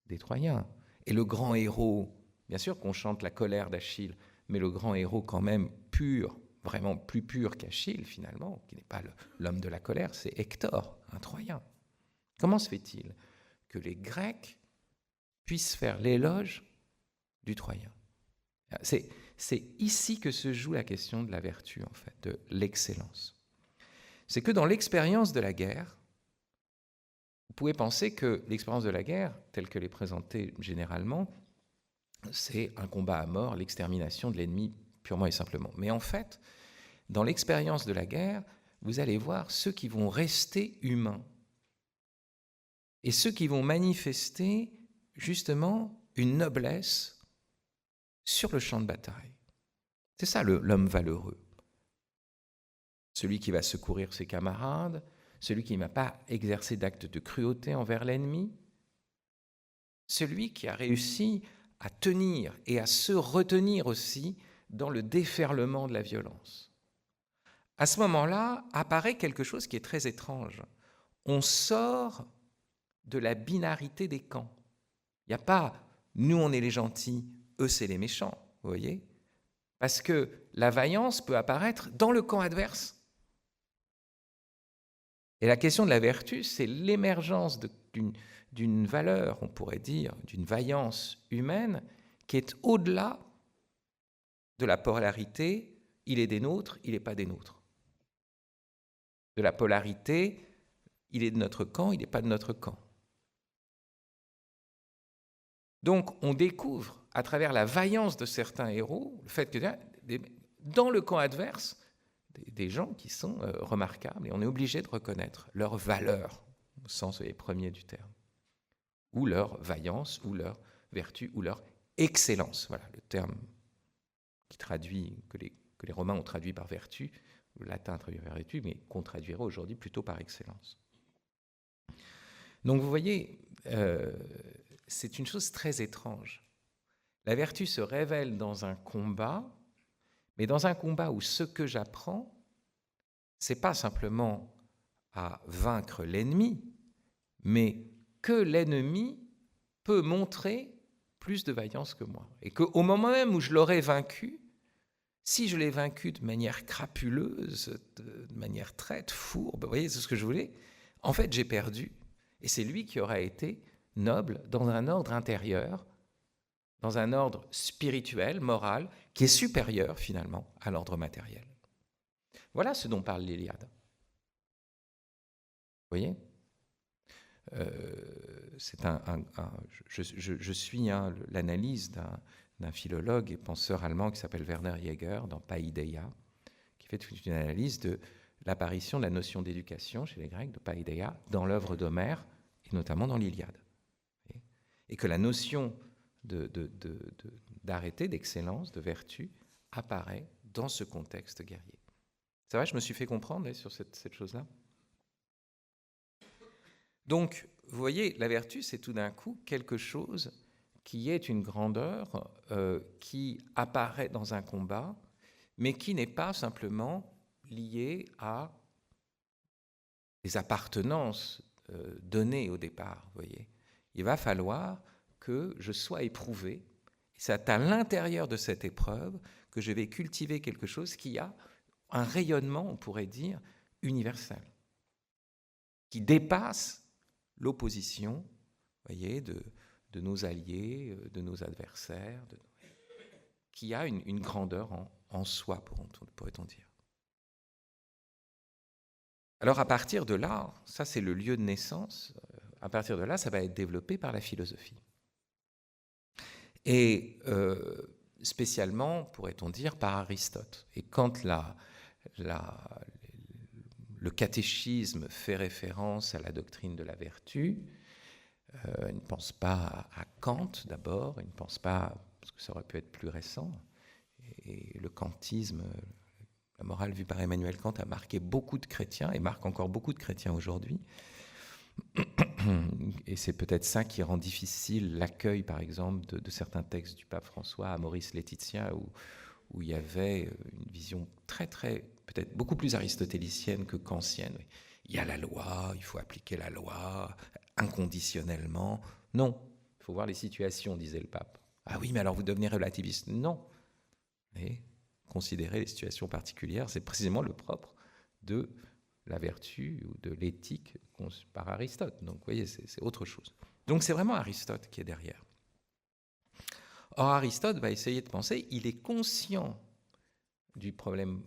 des Troyens. Et le grand héros, bien sûr qu'on chante la colère d'Achille, mais le grand héros quand même pur, vraiment plus pur qu'Achille finalement, qui n'est pas l'homme de la colère, c'est Hector, un Troyen. Comment se fait-il que les Grecs puissent faire l'éloge du Troyen ? C'est ici que se joue la question de la vertu, en fait, de l'excellence. C'est que dans l'expérience de la guerre, vous pouvez penser que l'expérience de la guerre, telle qu'elle est présentée généralement, c'est un combat à mort, l'extermination de l'ennemi purement et simplement. Mais en fait, dans l'expérience de la guerre, vous allez voir ceux qui vont rester humains et ceux qui vont manifester justement une noblesse sur le champ de bataille. C'est ça l'homme valeureux. Celui qui va secourir ses camarades, celui qui n'a pas exercé d'actes de cruauté envers l'ennemi, celui qui a réussi à tenir et à se retenir aussi dans le déferlement de la violence. À ce moment-là, apparaît quelque chose qui est très étrange. On sort de la binarité des camps. Il n'y a pas « nous, on est les gentils, eux, c'est les méchants », vous voyez ? Parce que la vaillance peut apparaître dans le camp adverse. Et la question de la vertu, c'est l'émergence d'une valeur, on pourrait dire, d'une vaillance humaine qui est au-delà de la polarité, il est des nôtres, il n'est pas des nôtres. De la polarité, il est de notre camp, il n'est pas de notre camp. Donc on découvre à travers la vaillance de certains héros le fait que dans le camp adverse, des gens qui sont remarquables, et on est obligé de reconnaître leur valeur, au sens premier du terme, ou leur vaillance, ou leur vertu, ou leur excellence. Voilà le terme qui traduit, que les Romains ont traduit par vertu, le latin traduit par vertu, mais qu'on traduirait aujourd'hui plutôt par excellence. Donc vous voyez, c'est une chose très étrange. La vertu se révèle dans un combat, mais dans un combat où ce que j'apprends, c'est pas simplement à vaincre l'ennemi, mais que l'ennemi peut montrer plus de vaillance que moi. Et qu'au moment même où je l'aurais vaincu, si je l'ai vaincu de manière crapuleuse, de manière traite, fourbe, vous voyez, c'est ce que je voulais, en fait, j'ai perdu. Et c'est lui qui aura été noble dans un ordre intérieur, dans un ordre spirituel, moral, qui est supérieur, finalement, à l'ordre matériel. Voilà ce dont parle l'Iliade. Vous voyez ? Je suis l'analyse d'un philologue et penseur allemand qui s'appelle Werner Jäger dans Paideia, qui fait toute une analyse de l'apparition de la notion d'éducation chez les Grecs, de Paideia, dans l'œuvre d'Homère, et notamment dans l'Iliade. Et que la notion d'arrêté, d'excellence, de vertu, apparaît dans ce contexte guerrier. Ça va, je me suis fait comprendre sur cette chose-là ? Donc, vous voyez, la vertu, c'est tout d'un coup quelque chose qui est une grandeur, qui apparaît dans un combat, mais qui n'est pas simplement liée à des appartenances données au départ. Vous voyez, il va falloir que je sois éprouvé. C'est à l'intérieur de cette épreuve que je vais cultiver quelque chose qui a un rayonnement, on pourrait dire, universel, qui dépasse l'opposition, voyez, de nos alliés, de nos adversaires, qui a une grandeur en soi, pourrait-on dire. Alors à partir de là, ça c'est le lieu de naissance, à partir de là, ça va être développé par la philosophie. Et spécialement, pourrait-on dire, par Aristote. Et quand le catéchisme fait référence à la doctrine de la vertu, il ne pense pas à Kant d'abord, il ne pense pas, parce que ça aurait pu être plus récent, et le kantisme, la morale vue par Emmanuel Kant a marqué beaucoup de chrétiens, et marque encore beaucoup de chrétiens aujourd'hui. Et c'est peut-être ça qui rend difficile l'accueil, par exemple, de certains textes du pape François à Maurice Laetitia, où il y avait une vision très, très, peut-être beaucoup plus aristotélicienne que kantienne. Il y a la loi, il faut appliquer la loi inconditionnellement. Non, il faut voir les situations, disait le pape. Ah oui, mais alors vous devenez relativiste. Non. Mais considérer les situations particulières, c'est précisément le propre de la vertu ou de l'éthique par Aristote. Donc, vous voyez, c'est autre chose. Donc, c'est vraiment Aristote qui est derrière. Or, Aristote va essayer de penser, il est conscient du problème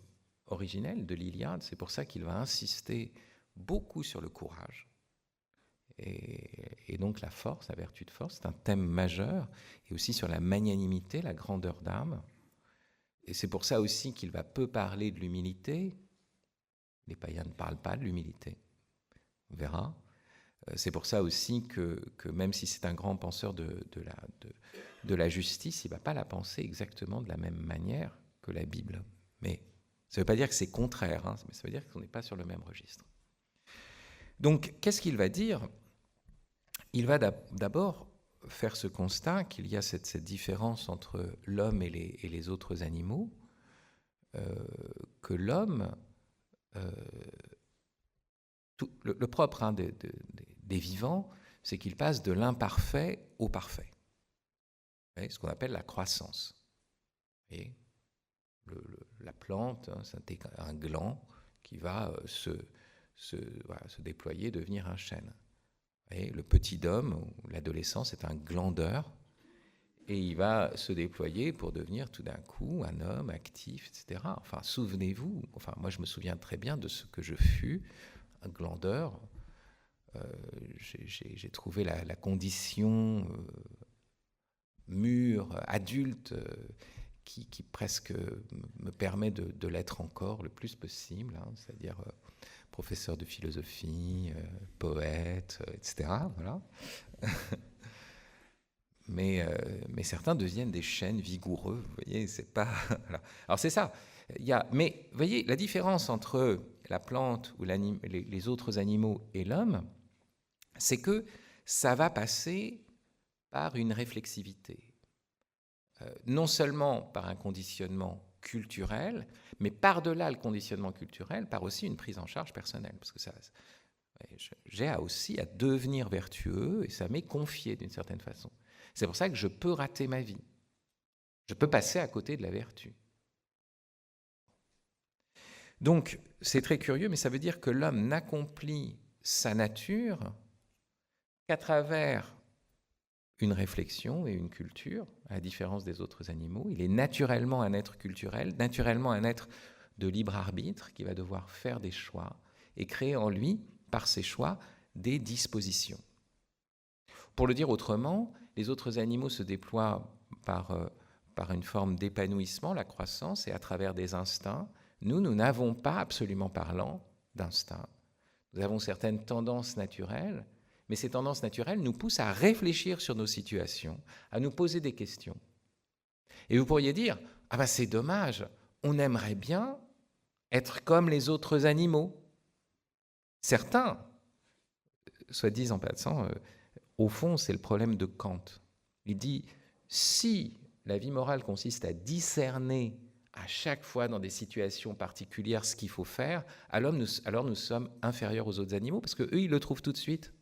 originel de l'Iliade, c'est pour ça qu'il va insister beaucoup sur le courage. Et donc la force, la vertu de force, c'est un thème majeur, et aussi sur la magnanimité, la grandeur d'âme. Et c'est pour ça aussi qu'il va peu parler de l'humilité. Les païens ne parlent pas de l'humilité, on verra. C'est pour ça aussi que même si c'est un grand penseur de la justice, il ne va pas la penser exactement de la même manière que la Bible. Mais ça ne veut pas dire que c'est contraire, mais ça veut dire qu'on n'est pas sur le même registre. Donc, qu'est-ce qu'il va dire ? Il va d'abord faire ce constat qu'il y a cette différence entre l'homme et les autres animaux, que l'homme... le propre des vivants, c'est qu'ils passent de l'imparfait au parfait. C'est ce qu'on appelle la croissance. Et la plante, c'est un gland qui va se déployer, devenir un chêne. Et le petit homme, ou l'adolescent, c'est un glandeur. Et il va se déployer pour devenir tout d'un coup un homme actif, etc. Enfin, souvenez-vous, enfin, moi je me souviens très bien de ce que je fus, un glandeur. J'ai trouvé la condition mûre, adulte, qui presque me permet de l'être encore le plus possible, hein, c'est-à-dire professeur de philosophie, poète, etc. Voilà. Mais certains deviennent des chênes vigoureux, vous voyez, c'est pas... Voilà. Alors c'est ça, mais vous voyez, la différence entre la plante ou les autres animaux et l'homme, c'est que ça va passer par une réflexivité. Non seulement par un conditionnement culturel, mais par-delà le conditionnement culturel, par aussi une prise en charge personnelle. Parce que j'ai aussi à devenir vertueux, et ça m'est confié d'une certaine façon. C'est pour ça que je peux rater ma vie. Je peux passer à côté de la vertu. Donc, c'est très curieux, mais ça veut dire que l'homme n'accomplit sa nature qu'à travers une réflexion et une culture, à la différence des autres animaux. Il est naturellement un être culturel, naturellement un être de libre arbitre qui va devoir faire des choix et créer en lui, par ses choix, des dispositions. Pour le dire autrement, les autres animaux se déploient par une forme d'épanouissement, la croissance, et à travers des instincts. Nous n'avons pas, absolument parlant, d'instinct. Nous avons certaines tendances naturelles, mais ces tendances naturelles nous poussent à réfléchir sur nos situations, à nous poser des questions. Et vous pourriez dire, ah ben c'est dommage, on aimerait bien être comme les autres animaux. Certains, soit dit en passant, au fond, c'est le problème de Kant. Il dit, si la vie morale consiste à discerner à chaque fois dans des situations particulières ce qu'il faut faire, alors nous sommes inférieurs aux autres animaux, parce qu'eux, ils le trouvent tout de suite.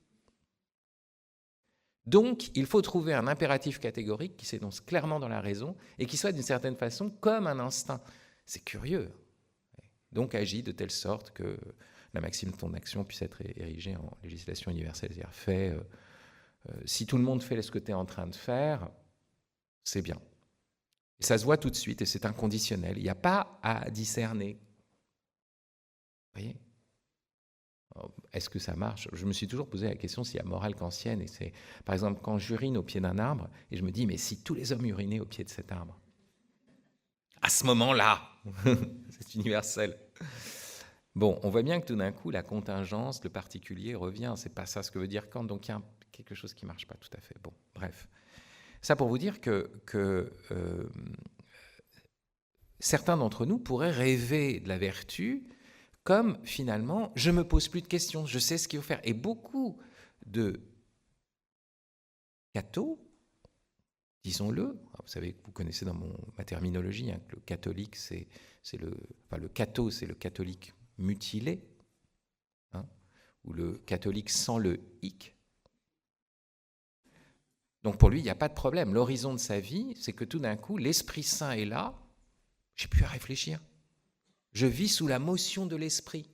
Donc, il faut trouver un impératif catégorique qui s'énonce clairement dans la raison et qui soit d'une certaine façon comme un instinct. C'est curieux. Donc, agit de telle sorte que la maxime de ton action puisse être érigée en législation universelle. C'est-à-dire, si tout le monde fait ce que tu es en train de faire, c'est bien. Et ça se voit tout de suite et c'est inconditionnel. Il n'y a pas à discerner. Vous voyez ? Est-ce que ça marche ? Je me suis toujours posé la question s'il y a morale kantienne. Et c'est, par exemple, quand j'urine au pied d'un arbre, et je me dis, mais si tous les hommes urinaient au pied de cet arbre, à ce moment-là, c'est universel. Bon, on voit bien que tout d'un coup, la contingence, le particulier revient. C'est pas ça ce que veut dire Kant. Donc il y a quelque chose qui ne marche pas tout à fait. Bon, bref. Ça pour vous dire que certains d'entre nous pourraient rêver de la vertu comme finalement, je ne me pose plus de questions, je sais ce qu'il faut faire. Et beaucoup de cathos, disons-le, vous savez, vous connaissez dans ma terminologie, hein, que le catholique, le catho, c'est le catholique mutilé, hein, ou le catholique sans le hic. Donc pour lui, il n'y a pas de problème. L'horizon de sa vie, c'est que tout d'un coup, l'Esprit Saint est là, j'ai plus à réfléchir. Je vis sous la motion de l'esprit,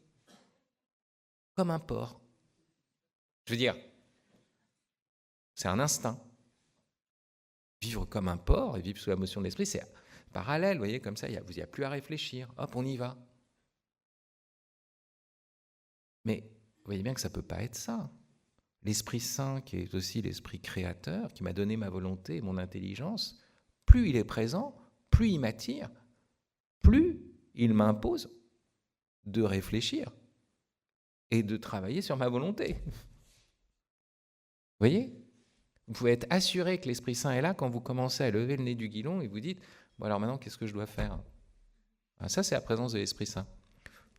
comme un porc. Je veux dire, c'est un instinct. Vivre comme un porc et vivre sous la motion de l'esprit, c'est parallèle, vous voyez, comme ça, il n'y a plus à réfléchir. Hop, on y va. Mais vous voyez bien que ça ne peut pas être ça. L'Esprit Saint, qui est aussi l'Esprit créateur, qui m'a donné ma volonté et mon intelligence, plus il est présent, plus il m'attire, plus il m'impose de réfléchir et de travailler sur ma volonté. Vous voyez ? Vous pouvez être assuré que l'Esprit Saint est là quand vous commencez à lever le nez du guidon et vous dites « Bon alors maintenant, qu'est-ce que je dois faire ?» Ça, c'est la présence de l'Esprit Saint.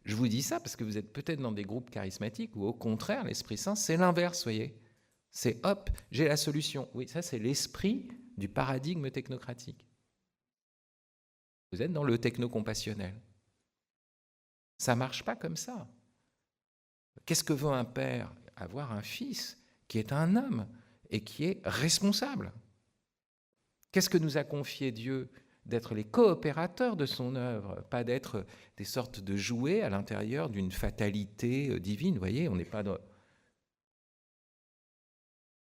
Je vous dis ça parce que vous êtes peut-être dans des groupes charismatiques où au contraire, l'Esprit Saint, c'est l'inverse, voyez. C'est hop, j'ai la solution. Oui, ça, c'est l'esprit du paradigme technocratique. Vous êtes dans le techno-compassionnel. Ça ne marche pas comme ça. Qu'est-ce que veut un père ? Avoir un fils qui est un homme et qui est responsable. Qu'est-ce que nous a confié Dieu ? D'être les coopérateurs de son œuvre, pas d'être des sortes de jouets à l'intérieur d'une fatalité divine. Vous voyez, on n'est pas dans...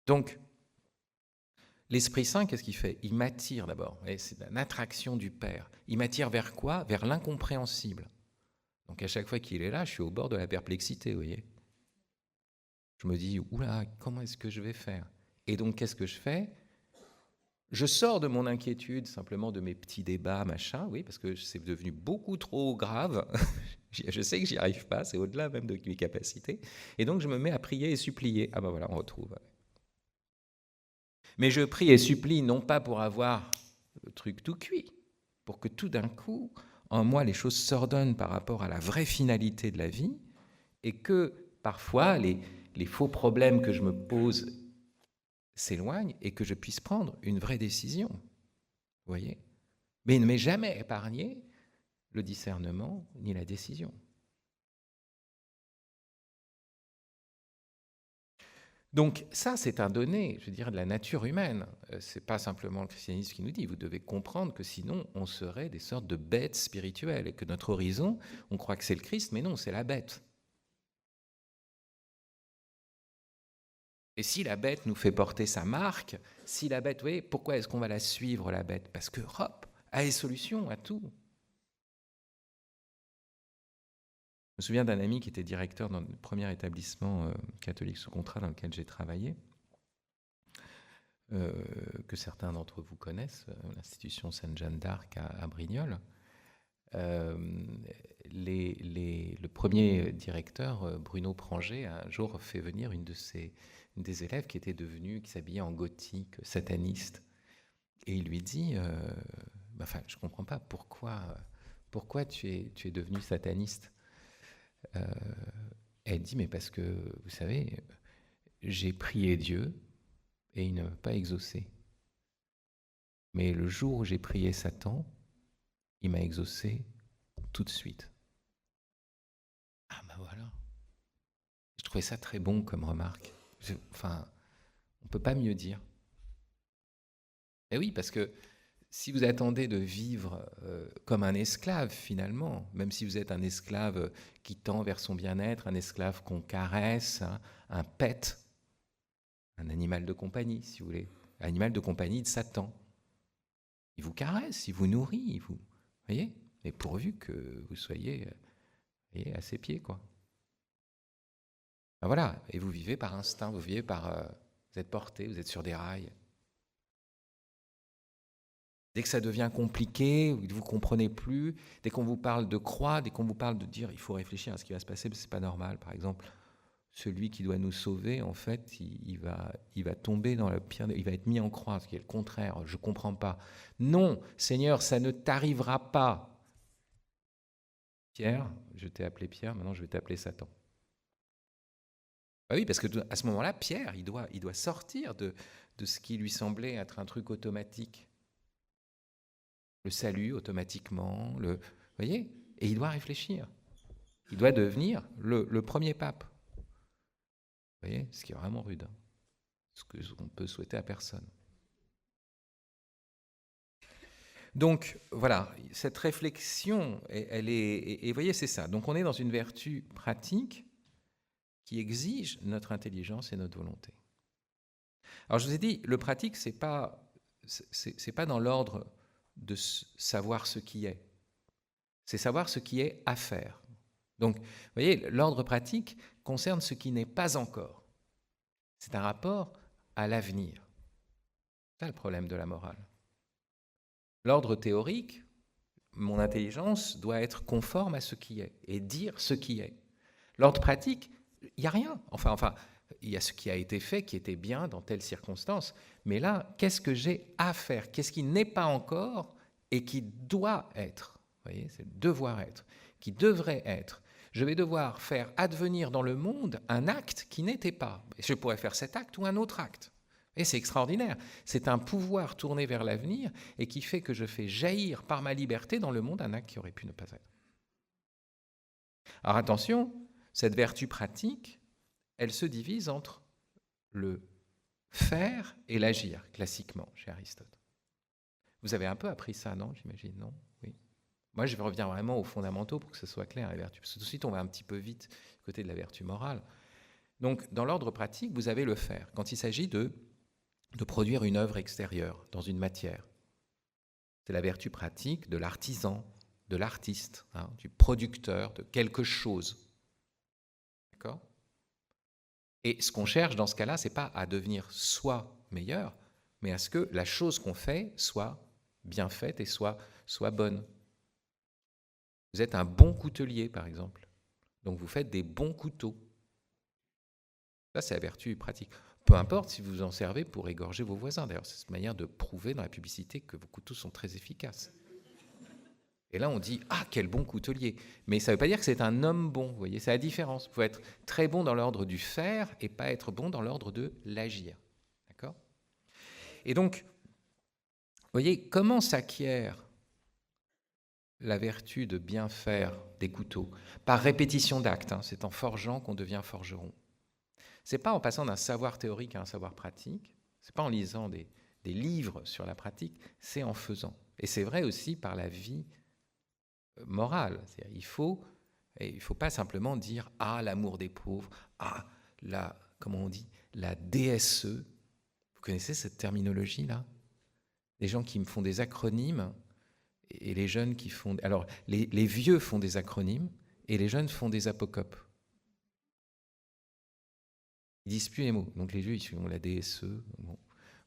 Donc, L'Esprit Saint, qu'est-ce qu'il fait? Il m'attire d'abord. C'est une attraction du Père. Il m'attire vers quoi? Vers l'incompréhensible. Donc à chaque fois qu'il est là, je suis au bord de la perplexité, vous voyez. Je me dis, oula, comment est-ce que je vais faire? Et donc qu'est-ce que je fais? Je sors de mon inquiétude, simplement de mes petits débats, machin, oui, parce que c'est devenu beaucoup trop grave. Je sais que j'y arrive pas, c'est au-delà même de mes capacités. Et donc je me mets à prier et supplier. Ah ben voilà, on retrouve. Mais je prie et supplie non pas pour avoir le truc tout cuit, pour que tout d'un coup, en moi, les choses s'ordonnent par rapport à la vraie finalité de la vie, et que parfois les faux problèmes que je me pose s'éloignent et que je puisse prendre une vraie décision. Vous voyez? Mais il ne m'est jamais épargné le discernement ni la décision. Donc ça, c'est un donné, je veux dire, de la nature humaine. Ce n'est pas simplement le christianisme qui nous dit. Vous devez comprendre que sinon, on serait des sortes de bêtes spirituelles et que notre horizon, on croit que c'est le Christ, mais non, c'est la bête. Et si la bête nous fait porter sa marque, si la bête, vous voyez, pourquoi est-ce qu'on va la suivre, la bête? Parce que, hop, elle a les solutions à tout. Je me souviens d'un ami qui était directeur dans le premier établissement catholique sous contrat dans lequel j'ai travaillé, que certains d'entre vous connaissent, l'institution Sainte-Jeanne d'Arc à Brignoles. Le premier directeur, Bruno Pranger, a un jour fait venir une des élèves qui s'habillait en gothique, sataniste. Et il lui dit, je ne comprends pas, pourquoi tu es devenu sataniste? Elle dit, mais parce que, vous savez, j'ai prié Dieu et il ne m'a pas exaucé. Mais le jour où j'ai prié Satan, il m'a exaucé tout de suite. Ah ben voilà. Je trouvais ça très bon comme remarque. On ne peut pas mieux dire. Et oui, parce que si vous attendez de vivre comme un esclave, finalement, même si vous êtes un esclave qui tend vers son bien-être, un esclave qu'on caresse, un pet, un animal de compagnie, si vous voulez, un animal de compagnie de Satan. Il vous caresse, il vous nourrit, vous voyez, mais pourvu que vous soyez à ses pieds, quoi. Ben voilà, et vous vivez par instinct, vous vivez vous êtes porté, vous êtes sur des rails. Dès que ça devient compliqué, vous ne comprenez plus, dès qu'on vous parle de croix, dès qu'on vous parle de dire il faut réfléchir à ce qui va se passer, ce n'est pas normal. Par exemple, celui qui doit nous sauver, en fait, il va tomber dans le pire, il va être mis en croix, ce qui est le contraire. Je ne comprends pas. Non, Seigneur, ça ne t'arrivera pas. Pierre, je t'ai appelé Pierre, maintenant je vais t'appeler Satan. Oui, parce que à ce moment-là, Pierre, il doit sortir de ce qui lui semblait être un truc automatique. Le salut automatiquement, vous voyez? Et il doit réfléchir. Il doit devenir le premier pape. Vous voyez? Ce qui est vraiment rude. Ce qu'on peut souhaiter à personne. Donc, voilà, cette réflexion, elle est... Et vous voyez, c'est ça. Donc, on est dans une vertu pratique qui exige notre intelligence et notre volonté. Alors, je vous ai dit, le pratique, c'est pas dans l'ordre de savoir ce qui est. C'est savoir ce qui est à faire. Donc, vous voyez, l'ordre pratique concerne ce qui n'est pas encore. C'est un rapport à l'avenir. C'est ça le problème de la morale. L'ordre théorique, mon intelligence doit être conforme à ce qui est et dire ce qui est. L'ordre pratique, il n'y a rien. Enfin, il y a ce qui a été fait, qui était bien dans telle circonstance. Mais là, qu'est-ce que j'ai à faire? Qu'est-ce qui n'est pas encore et qui doit être? Vous voyez, c'est le devoir être, qui devrait être. Je vais devoir faire advenir dans le monde un acte qui n'était pas. Je pourrais faire cet acte ou un autre acte. Et c'est extraordinaire. C'est un pouvoir tourné vers l'avenir et qui fait que je fais jaillir par ma liberté dans le monde un acte qui aurait pu ne pas être. Alors attention, cette vertu pratique, elle se divise entre le faire et l'agir, classiquement, chez Aristote. Vous avez un peu appris ça, non? J'imagine, non? Oui. Moi, je reviens vraiment aux fondamentaux pour que ce soit clair, les vertus. Parce que tout de suite, on va un petit peu vite du côté de la vertu morale. Donc, dans l'ordre pratique, vous avez le faire. Quand il s'agit de de produire une œuvre extérieure dans une matière. C'est la vertu pratique de l'artisan, de l'artiste, du producteur, de quelque chose. D'accord ? Et ce qu'on cherche dans ce cas-là, ce n'est pas à devenir soi meilleur, mais à ce que la chose qu'on fait soit bien faite et soit bonne. Vous êtes un bon coutelier, par exemple. Donc vous faites des bons couteaux. Ça, c'est la vertu pratique. Peu importe si vous vous en servez pour égorger vos voisins. D'ailleurs, c'est une manière de prouver dans la publicité que vos couteaux sont très efficaces. Et là, on dit « Ah, quel bon coutelier !» Mais ça ne veut pas dire que c'est un homme bon. Vous voyez, c'est la différence. Vous pouvez être très bon dans l'ordre du faire et pas être bon dans l'ordre de l'agir. D'accord ? Et donc, vous voyez, comment s'acquiert la vertu de bien faire des couteaux? Par répétition d'actes. C'est en forgeant qu'on devient forgeron. Ce n'est pas en passant d'un savoir théorique à un savoir pratique. Ce n'est pas en lisant des livres sur la pratique. C'est en faisant. Et c'est vrai aussi par la vie morale. C'est-à-dire, il faut pas simplement dire « Ah, l'amour des pauvres »,« Ah, comment on dit, la DSE ». Vous connaissez cette terminologie-là ? Des gens qui me font des acronymes et les jeunes qui font... Alors, les vieux font des acronymes et les jeunes font des apocopes. Ils disent plus les mots. Donc les vieux, ils ont la DSE, on va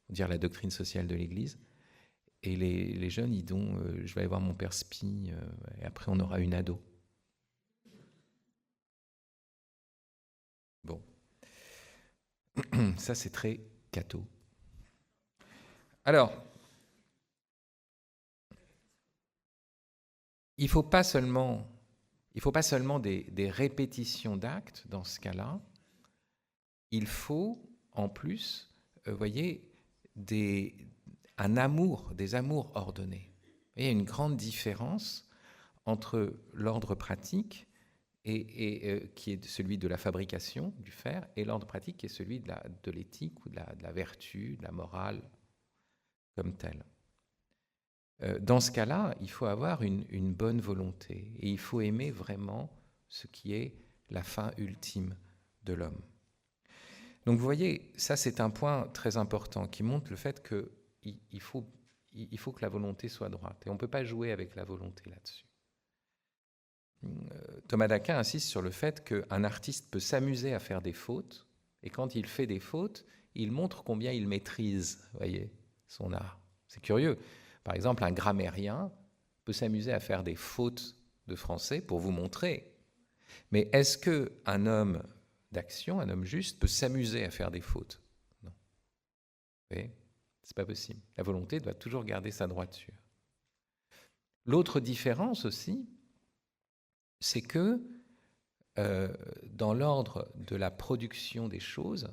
dire la doctrine sociale de l'Église. Et les jeunes, ils disent je vais aller voir mon père Spi, et après on aura une ado. Bon. Ça, c'est très catho. Alors, il ne faut pas seulement des répétitions d'actes dans ce cas-là. Il faut, en plus, voyez, un amour, des amours ordonnés. Il y a une grande différence entre l'ordre pratique et qui est celui de la fabrication du fer et l'ordre pratique qui est celui de l'éthique ou de la vertu, de la morale comme telle. Dans ce cas-là, il faut avoir une bonne volonté et il faut aimer vraiment ce qui est la fin ultime de l'homme. Donc vous voyez, ça c'est un point très important qui montre le fait qu'il faut que la volonté soit droite. Et on ne peut pas jouer avec la volonté là-dessus. Thomas d'Aquin insiste sur le fait qu'un artiste peut s'amuser à faire des fautes, et quand il fait des fautes, il montre combien il maîtrise, voyez, son art. C'est curieux. Par exemple, un grammairien peut s'amuser à faire des fautes de français pour vous montrer. Mais est-ce qu'un homme d'action, un homme juste, peut s'amuser à faire des fautes? Non. Vous voyez, c'est pas possible. La volonté doit toujours garder sa droiture. L'autre différence aussi, c'est que dans l'ordre de la production des choses,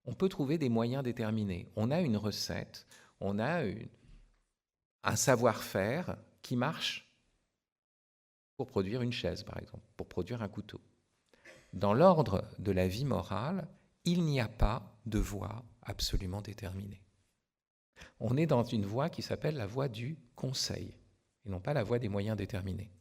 on peut trouver des moyens déterminés. On a une recette, on a un savoir-faire qui marche pour produire une chaise, par exemple, pour produire un couteau. Dans l'ordre de la vie morale, il n'y a pas de voie absolument déterminée. On est dans une voie qui s'appelle la voie du conseil, et non pas la voie des moyens déterminés.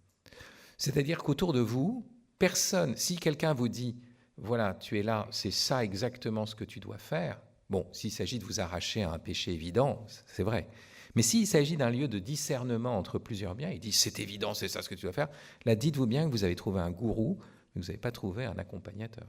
C'est-à-dire qu'autour de vous, personne, si quelqu'un vous dit « voilà, tu es là, c'est ça exactement ce que tu dois faire », bon, s'il s'agit de vous arracher à un péché évident, c'est vrai. Mais s'il s'agit d'un lieu de discernement entre plusieurs biens, il dit « c'est évident, c'est ça ce que tu dois faire », là, dites-vous bien que vous avez trouvé un gourou, mais vous n'avez pas trouvé un accompagnateur.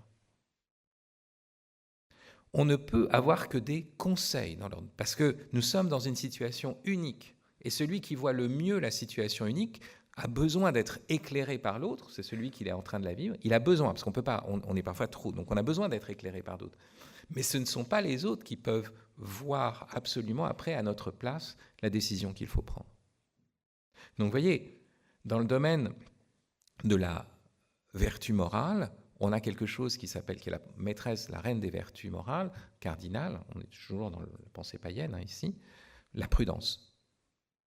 On ne peut avoir que des conseils dans l'ordre, parce que nous sommes dans une situation unique. Et celui qui voit le mieux la situation unique a besoin d'être éclairé par l'autre, c'est celui qui est en train de la vivre. Il a besoin, parce qu'on peut pas, on est parfois trop, donc on a besoin d'être éclairé par d'autres. Mais ce ne sont pas les autres qui peuvent voir absolument après, à notre place, la décision qu'il faut prendre. Donc vous voyez, dans le domaine de la vertu morale, on a quelque chose qui s'appelle, qui est la maîtresse, la reine des vertus morales, cardinale, on est toujours dans la pensée païenne ici, la prudence.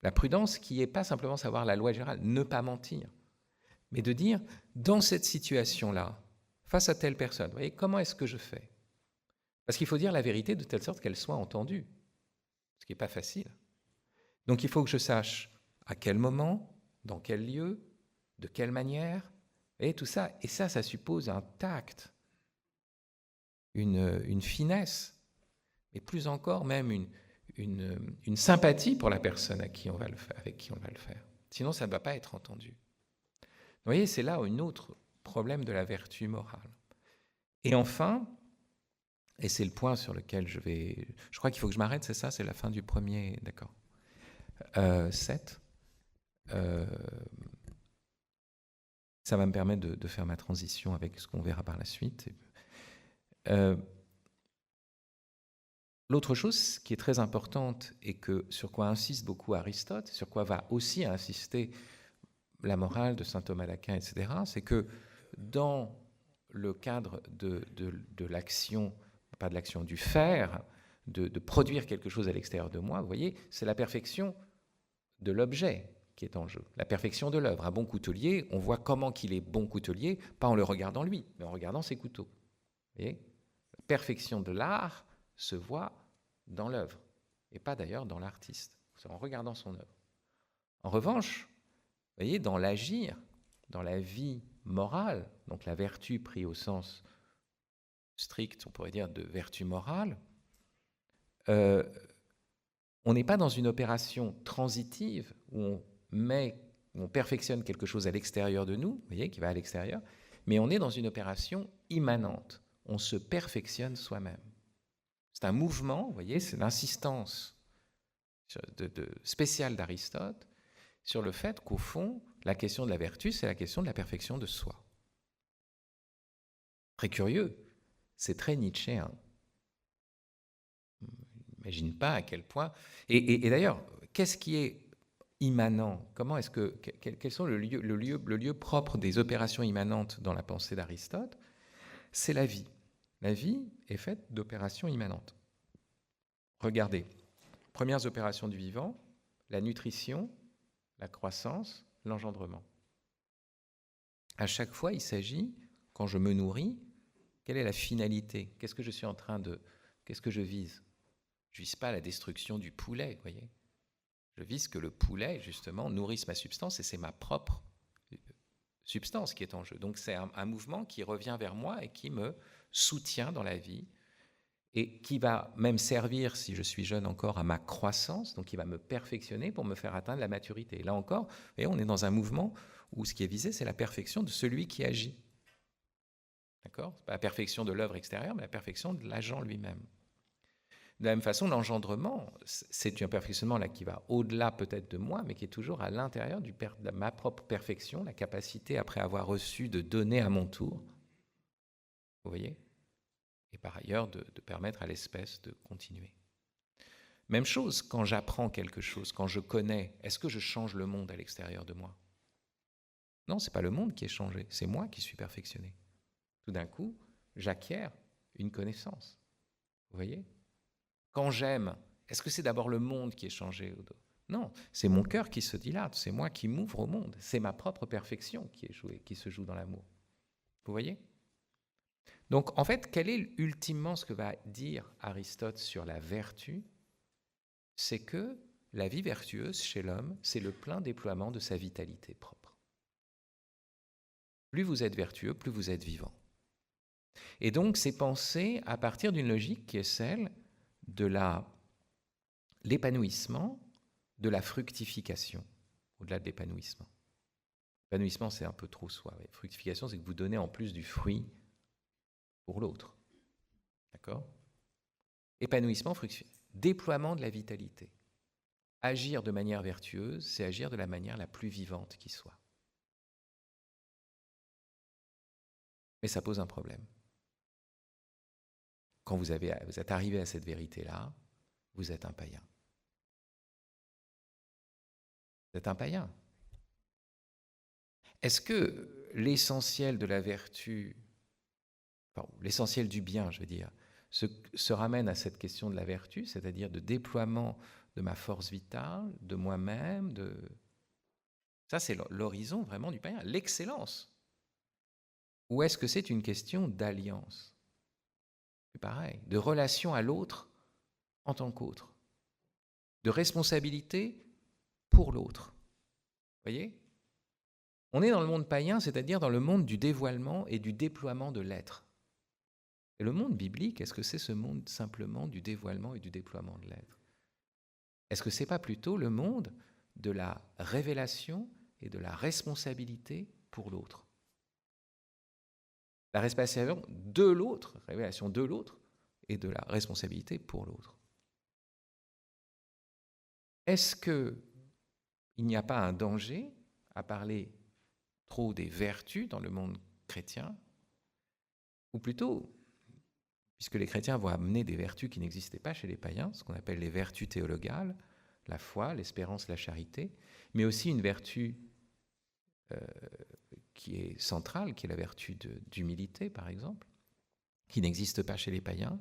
La prudence qui n'est pas simplement savoir la loi générale, ne pas mentir, mais de dire, dans cette situation-là, face à telle personne, vous voyez, comment est-ce que je fais? Parce qu'il faut dire la vérité de telle sorte qu'elle soit entendue, ce qui n'est pas facile. Donc il faut que je sache à quel moment, dans quel lieu, de quelle manière, et tout ça. Et ça suppose un tact, une finesse. mais plus encore même une sympathie pour la personne avec qui on va le faire. Sinon, ça ne va pas être entendu. Vous voyez, c'est là un autre problème de la vertu morale. Et enfin, et c'est le point sur lequel je crois qu'il faut que je m'arrête, c'est ça, c'est la fin du premier, d'accord. 7. Ça va me permettre de faire ma transition avec ce qu'on verra par la suite. L'autre chose qui est très importante et sur quoi insiste beaucoup Aristote, sur quoi va aussi insister la morale de saint Thomas d'Aquin, etc., c'est que dans le cadre de l'action, pas de l'action, du faire, de produire quelque chose à l'extérieur de moi, vous voyez, c'est la perfection de l'objet qui est en jeu, la perfection de l'œuvre. Un bon coutelier, on voit comment qu'il est bon coutelier, pas en le regardant lui, mais en regardant ses couteaux. Vous voyez, la perfection de l'art se voit dans l'œuvre, et pas d'ailleurs dans l'artiste, c'est en regardant son œuvre. En revanche, vous voyez, dans l'agir, dans la vie morale, donc la vertu prise au sens strict, on pourrait dire, de vertu morale, on n'est pas dans une opération transitive où on perfectionne quelque chose à l'extérieur de nous, vous voyez, qui va à l'extérieur, mais on est dans une opération immanente. On se perfectionne soi-même. C'est un mouvement, vous voyez, c'est l'insistance spéciale d'Aristote sur le fait qu'au fond, la question de la vertu, c'est la question de la perfection de soi. Très curieux, c'est très nietzschéen. On n'imagine pas à quel point... Et d'ailleurs, qu'est-ce qui est immanent? Quels sont le lieu propre des opérations immanentes dans la pensée d'Aristote? C'est la vie. La vie est faite d'opérations immanentes. Regardez, premières opérations du vivant, la nutrition, la croissance, l'engendrement. À chaque fois, il s'agit, quand je me nourris, quelle est la finalité? Qu'est-ce que je suis en train de... Qu'est-ce que je vise? Je ne vise pas la destruction du poulet, vous voyez. Je vise que le poulet, justement, nourrisse ma substance, et c'est ma propre substance qui est en jeu. Donc c'est un mouvement qui revient vers moi et qui me soutient dans la vie, et qui va même servir, si je suis jeune encore, à ma croissance, donc qui va me perfectionner pour me faire atteindre la maturité. Et là encore, vous voyez, on est dans un mouvement où ce qui est visé, c'est la perfection de celui qui agit. D'accord ? C'est pas la perfection de l'œuvre extérieure, mais la perfection de l'agent lui-même. De la même façon, l'engendrement, c'est un perfectionnement là qui va au-delà peut-être de moi, mais qui est toujours à l'intérieur de ma propre perfection, la capacité, après avoir reçu, de donner à mon tour. Vous voyez ? Et par ailleurs, de permettre à l'espèce de continuer. Même chose, quand j'apprends quelque chose, quand je connais, est-ce que je change le monde à l'extérieur de moi? Non, ce n'est pas le monde qui est changé, c'est moi qui suis perfectionné. Tout d'un coup, j'acquiers une connaissance. Vous voyez? Quand j'aime, est-ce que c'est d'abord le monde qui est changé? Non, c'est mon cœur qui se dilate, c'est moi qui m'ouvre au monde. C'est ma propre perfection qui se joue dans l'amour. Vous voyez? Donc, en fait, quel est ultimement ce que va dire Aristote sur la vertu? C'est que la vie vertueuse chez l'homme, c'est le plein déploiement de sa vitalité propre. Plus vous êtes vertueux, plus vous êtes vivant. Et donc, c'est pensé à partir d'une logique qui est celle de l'épanouissement, de la fructification, au-delà de l'épanouissement. L'épanouissement, c'est un peu trop soi. Fructification, c'est que vous donnez en plus du fruit pour l'autre. D'accord? Épanouissement, fructification. Déploiement de la vitalité. Agir de manière vertueuse, c'est agir de la manière la plus vivante qui soit. Mais ça pose un problème. Quand vous êtes arrivé à cette vérité-là, vous êtes un païen. Vous êtes un païen. Est-ce que l'essentiel de la vertu, l'essentiel du bien, je veux dire, se ramène à cette question de la vertu, c'est-à-dire de déploiement de ma force vitale, de moi-même, Ça, c'est l'horizon vraiment du païen, l'excellence. Ou est-ce que c'est une question d'alliance? C'est pareil, de relation à l'autre en tant qu'autre, de responsabilité pour l'autre. Vous voyez? On est dans le monde païen, c'est-à-dire dans le monde du dévoilement et du déploiement de l'être. Et le monde biblique, est-ce que c'est ce monde simplement du dévoilement et du déploiement de l'être? Est-ce que ce n'est pas plutôt le monde de la révélation et de la responsabilité pour l'autre? La révélation de l'autre et de la responsabilité pour l'autre. Est-ce qu'il n'y a pas un danger à parler trop des vertus dans le monde chrétien? Ou plutôt, puisque les chrétiens vont amener des vertus qui n'existaient pas chez les païens, ce qu'on appelle les vertus théologales, la foi, l'espérance, la charité, mais aussi une vertu qui est centrale, qui est la vertu d'humilité, par exemple, qui n'existe pas chez les païens.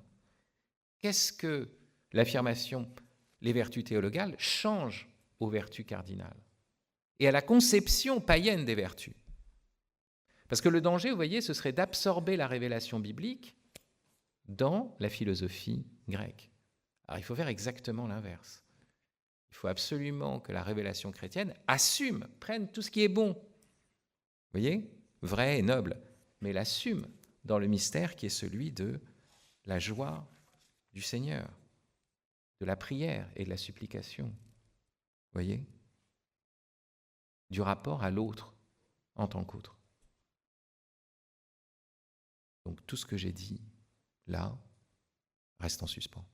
Qu'est-ce que l'affirmation « les vertus théologales » change aux vertus cardinales et à la conception païenne des vertus? Parce que le danger, vous voyez, ce serait d'absorber la révélation biblique dans la philosophie grecque. Alors il faut faire exactement l'inverse. Il faut absolument que la révélation chrétienne assume, prenne tout ce qui est bon, vous voyez, vrai et noble, mais l'assume dans le mystère qui est celui de la joie du Seigneur, de la prière et de la supplication, vous voyez, du rapport à l'autre en tant qu'autre. Donc tout ce que j'ai dit là reste en suspens.